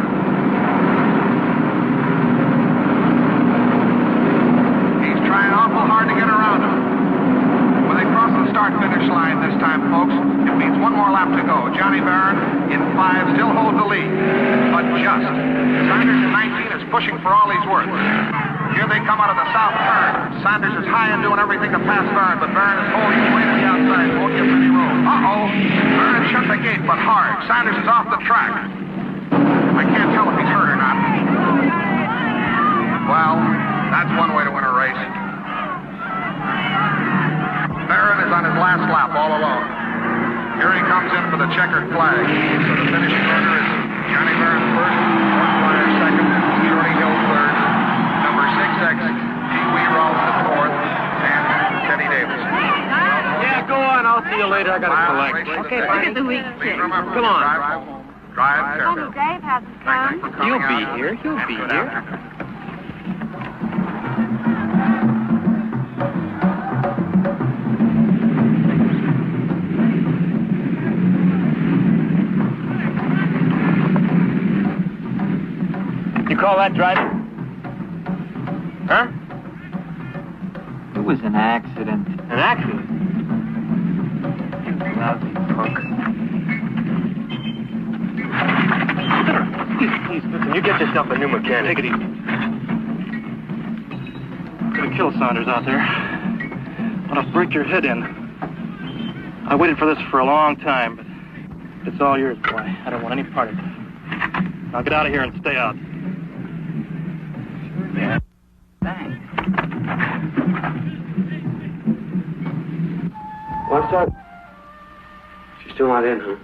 Hard to get around him. When they cross the start-finish line this time, folks, it means one more lap to go. Johnny Barron in 5 still holds the lead, but just. Sanders in 19 is pushing for all he's worth. Here they come out of the south turn. Sanders is high and doing everything to pass Barron, but Barron is holding his way to the outside. Won't give him any room. Uh-oh. Barron shut the gate, but hard. Sanders is off the track. I can't tell if he's hurt or not. Well, that's one way to win a race. Barron is on his last lap all alone. Here he comes in for the checkered flag. So the finishing order is Johnny Barron first, Mark Flyer second, Shirley Hill third, number 6X, Pee Wee Ralston fourth, and Teddy Davis. Yeah, go on. I'll see you later. I gotta collect. Okay, look at the week six. Come on. Drive carefully. Dave hasn't come. He'll be here. He'll be here. You call that driving? Huh? It was an accident. An accident? You lousy hook. Please, listen, you get yourself a new mechanic. Take it easy. Gonna kill Saunders out there. Wanna break your head in. I waited for this for a long time, but it's all yours, boy. I don't want any part of it. Now get out of here and stay out. Yeah. Thanks. What's up? She's still not in, huh?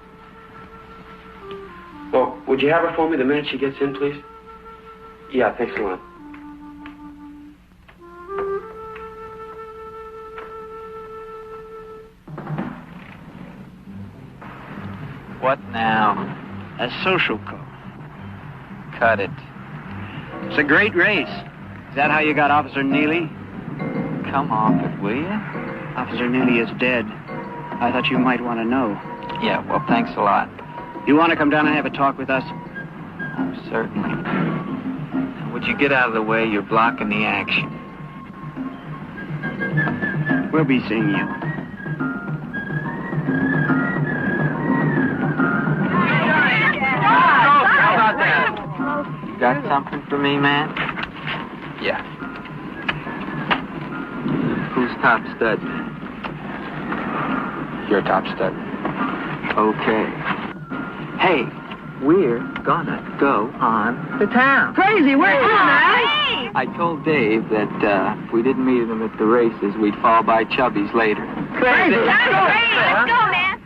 Well, would you have her for me the minute she gets in, please? Yeah, thanks a lot. What now? A social call. Cut it. It's a great race. Is that how you got Officer Neely? Come off it, will you? Officer Neely is dead. I thought you might want to know. Yeah, well, thanks a lot. You want to come down and have a talk with us? Oh, certainly. Now, would you get out of the way? You're blocking the action. We'll be seeing you. How about that? You got something for me, man? Yeah. Who's top stud, man? You're a top stud. Okay. Hey, we're gonna go on to town. Crazy, where's you, man? I told Dave that if we didn't meet him at the races, we'd fall by Chubby's later. Crazy. Let's go, man.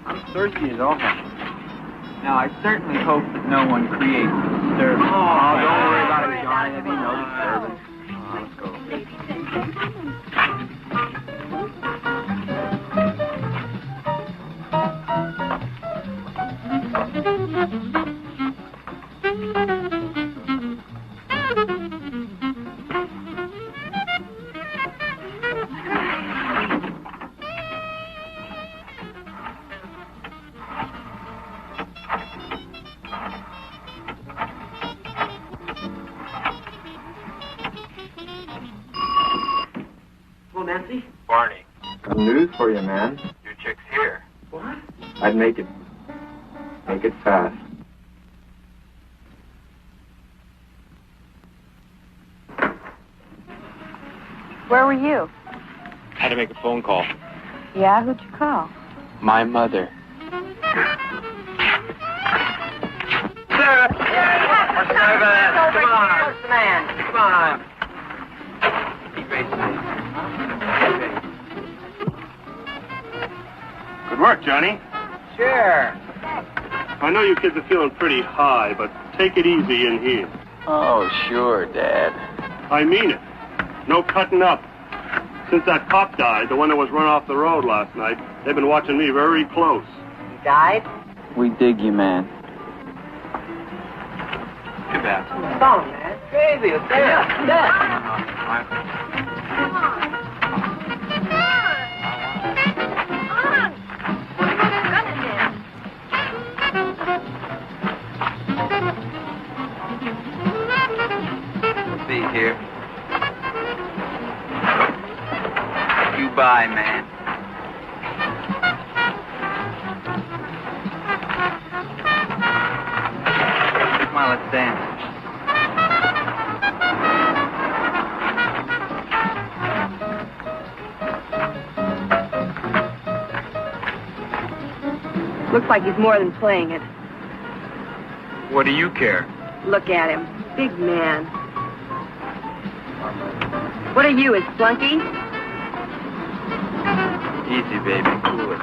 I'm thirsty as all hell. Now, I certainly hope that no one creates a disturbance. Oh, don't worry about it, Johnny. There'll be no disturbance. Let's go. Nancy? Barney. Some news for you, man. Your chick's here. What? I'd make it fast. Where were you? Had to make a phone call. Yeah, who'd you call? My mother. Sarah! Come on. What's the man? Come on. Good work, Johnny. Sure. I know you kids are feeling pretty high, but take it easy in here. Oh, sure, Dad. I mean it. No cutting up. Since that cop died, the one that was run off the road last night, they've been watching me very close. He died? We dig you, man. Too bad. Come on, man. Crazy. Let's get up. We'll be here. Goodbye, man. Come on, let's dance. Looks like he's more than playing it. What do you care? Look at him. Big man. What are you, his flunky? Easy, baby. Cool it.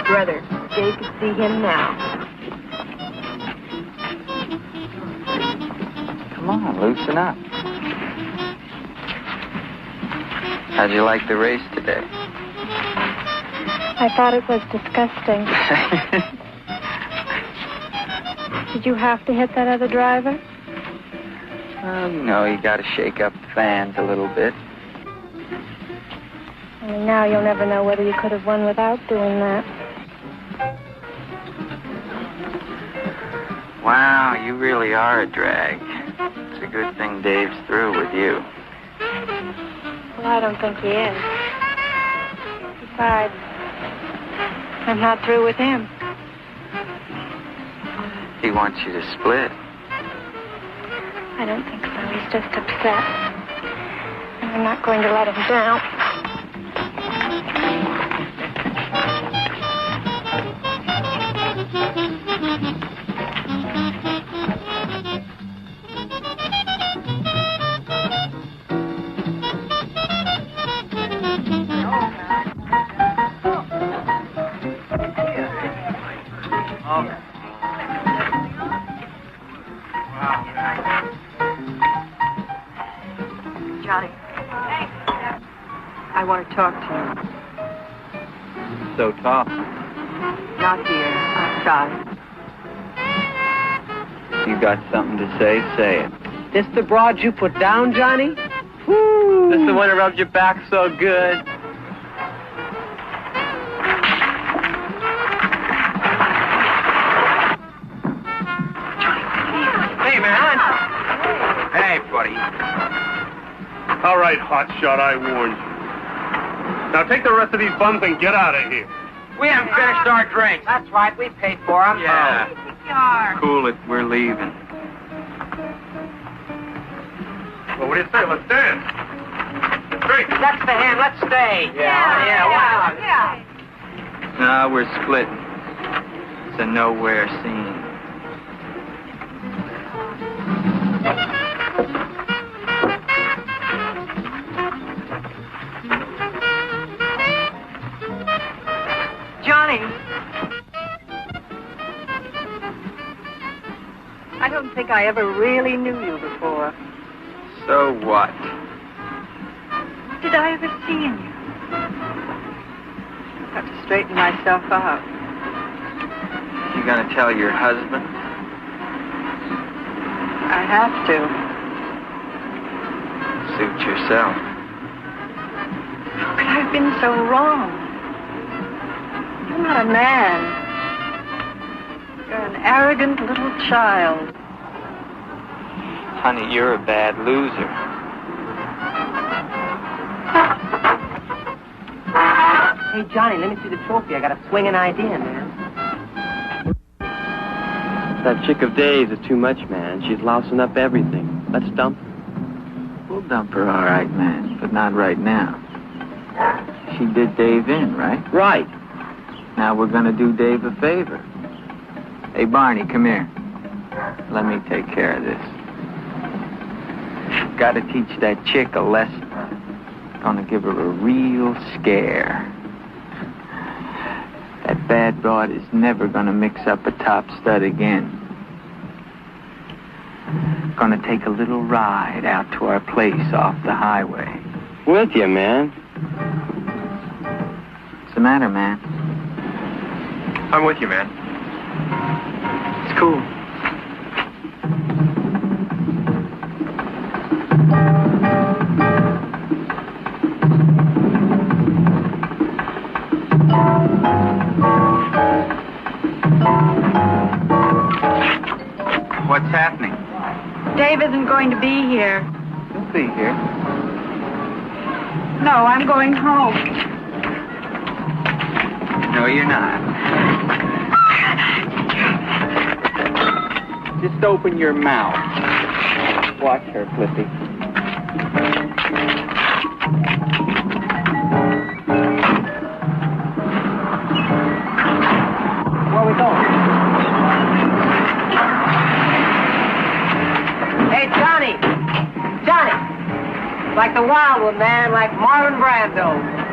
Brother, Dave can see him now. Come on, loosen up. How'd you like the race today? I thought it was disgusting. Did you have to hit that other driver? Well, you know, you gotta shake up the fans a little bit. Only now you'll never know whether you could have won without doing that. Wow, you really are a drag. It's a good thing Dave's through with you. Well, I don't think he is. Besides, I'm not through with him. He wants you to split. I don't think so. He's just upset. And I'm not going to let him down. Johnny. I want to talk to you. So tough. Not here. Outside. You got something to say it. This the broad you put down, Johnny? Woo! This the one that rubs your back so good. Hey, man. Hey, buddy. All right, hotshot, I warned you. Now take the rest of these bums and get out of here. We haven't finished our drinks. That's right. We paid for them. Yeah. Yar. Cool it. We're leaving. Well, what do you say? Let's dance. Drink. That's the hand. Let's stay. Yeah. No, we're splitting. It's a nowhere scene. Johnny. I don't think I ever really knew you before. So what? Did I ever see in you? I've got to straighten myself out. You gonna tell your husband? I have to. Suit yourself. How could I have been so wrong? You're not a man. You're an arrogant little child. Honey, you're a bad loser. Hey, Johnny, let me see the trophy. I got a swinging idea, man. That chick of Dave's is too much, man. She's lousing up everything. Let's dump her. We'll dump her, all right, man, but not right now. She did Dave in, right? Right. Now we're gonna do Dave a favor. Hey, Barney, come here. Let me take care of this. Gotta teach that chick a lesson. Gonna give her a real scare. That bad broad is never gonna mix up a top stud again. Gonna take a little ride out to our place off the highway. With you, man. What's the matter, man? I'm with you, man. It's cool. What's happening? Dave isn't going to be here. He'll be here. No, I'm going home. No, you're not. Just open your mouth. Watch her, Flippy. Where are we going? Hey, Johnny! Johnny! Like the Wild One, man, like Marlon Brando.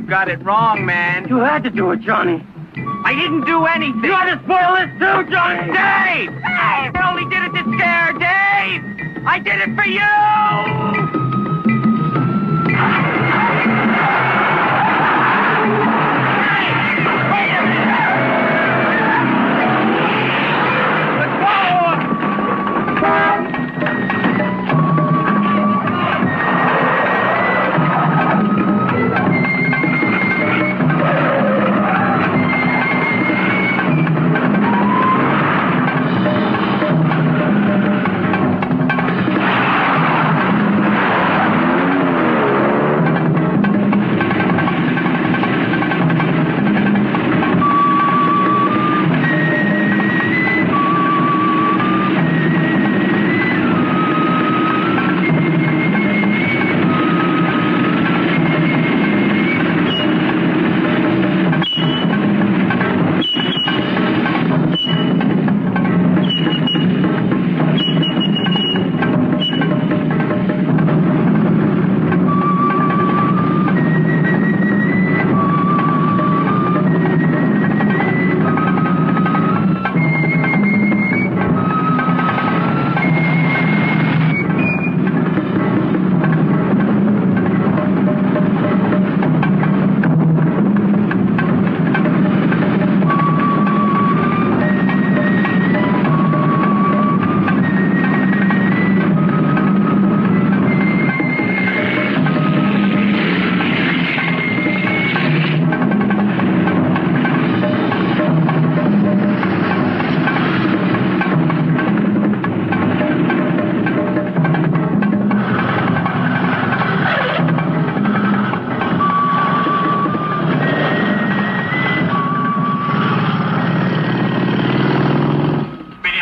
Got it wrong, man. You had to do it, Johnny. I didn't do anything. You had to spoil this too, Johnny. Dave! I only did it to scare Dave! I did it for you!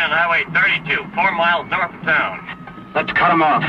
Highway 32, 4 miles north of town. Let's cut him off.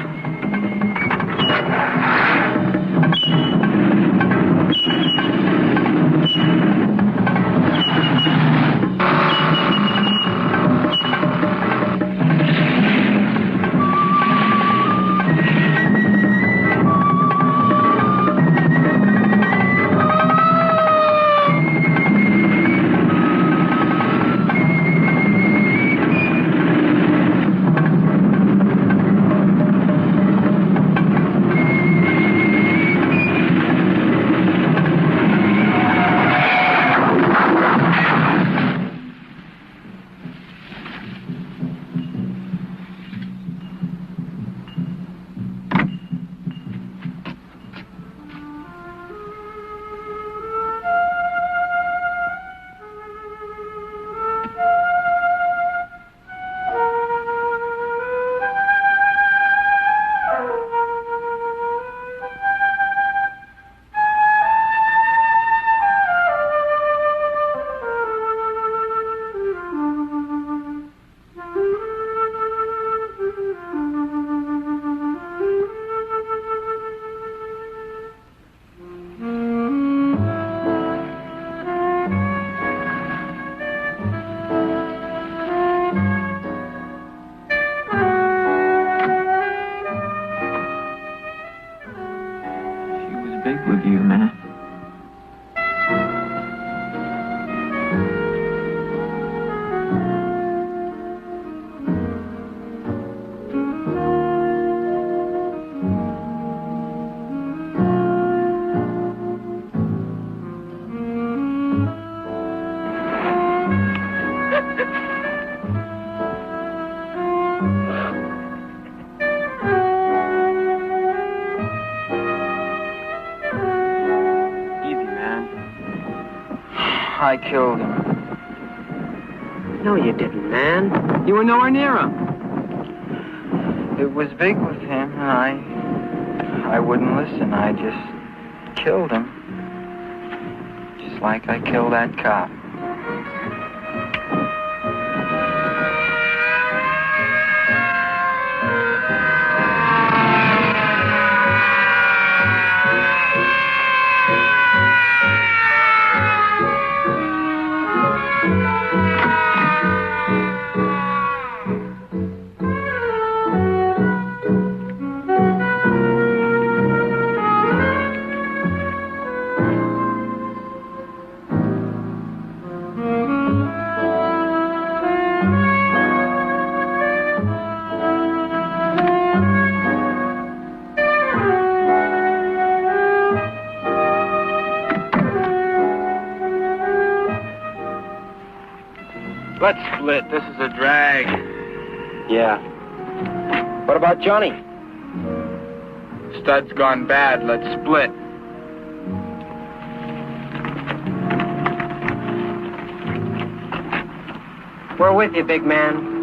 with you, man. I killed him. No, you didn't, man. You were nowhere near him. It was big with him, and I wouldn't listen. I just killed him. Just like I killed that cop. Let's split. This is a drag. Yeah. What about Johnny? Stud's gone bad. Let's split. We're with you, big man.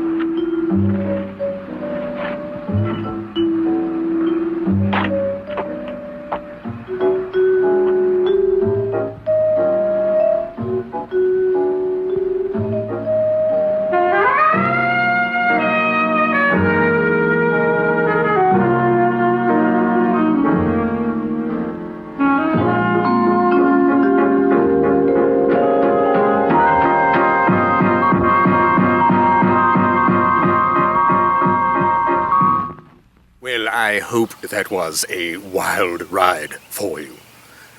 I hope that was a wild ride for you.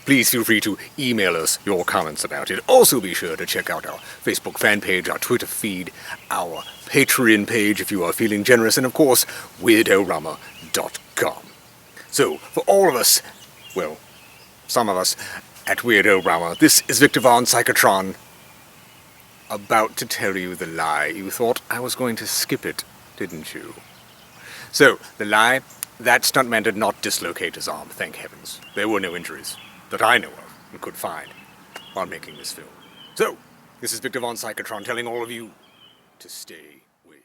Please feel free to email us your comments about it. Also be sure to check out our Facebook fan page, our Twitter feed, our Patreon page if you are feeling generous, and of course, Weird-O-Rama.com. So, for all of us, well, some of us at Weird-O-Rama, this is Victor Von Psychotron, about to tell you the lie. You thought I was going to skip it, didn't you? So, the lie, that stuntman did not dislocate his arm, thank heavens. There were no injuries that I know of and could find while making this film. So, this is Victor Von Psychotron telling all of you to stay weird.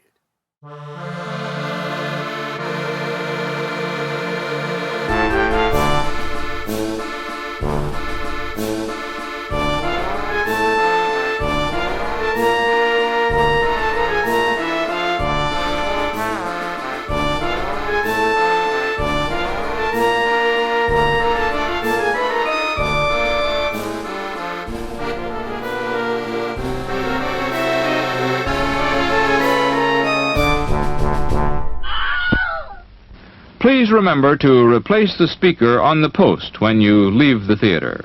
Please remember to replace the speaker on the post when you leave the theater.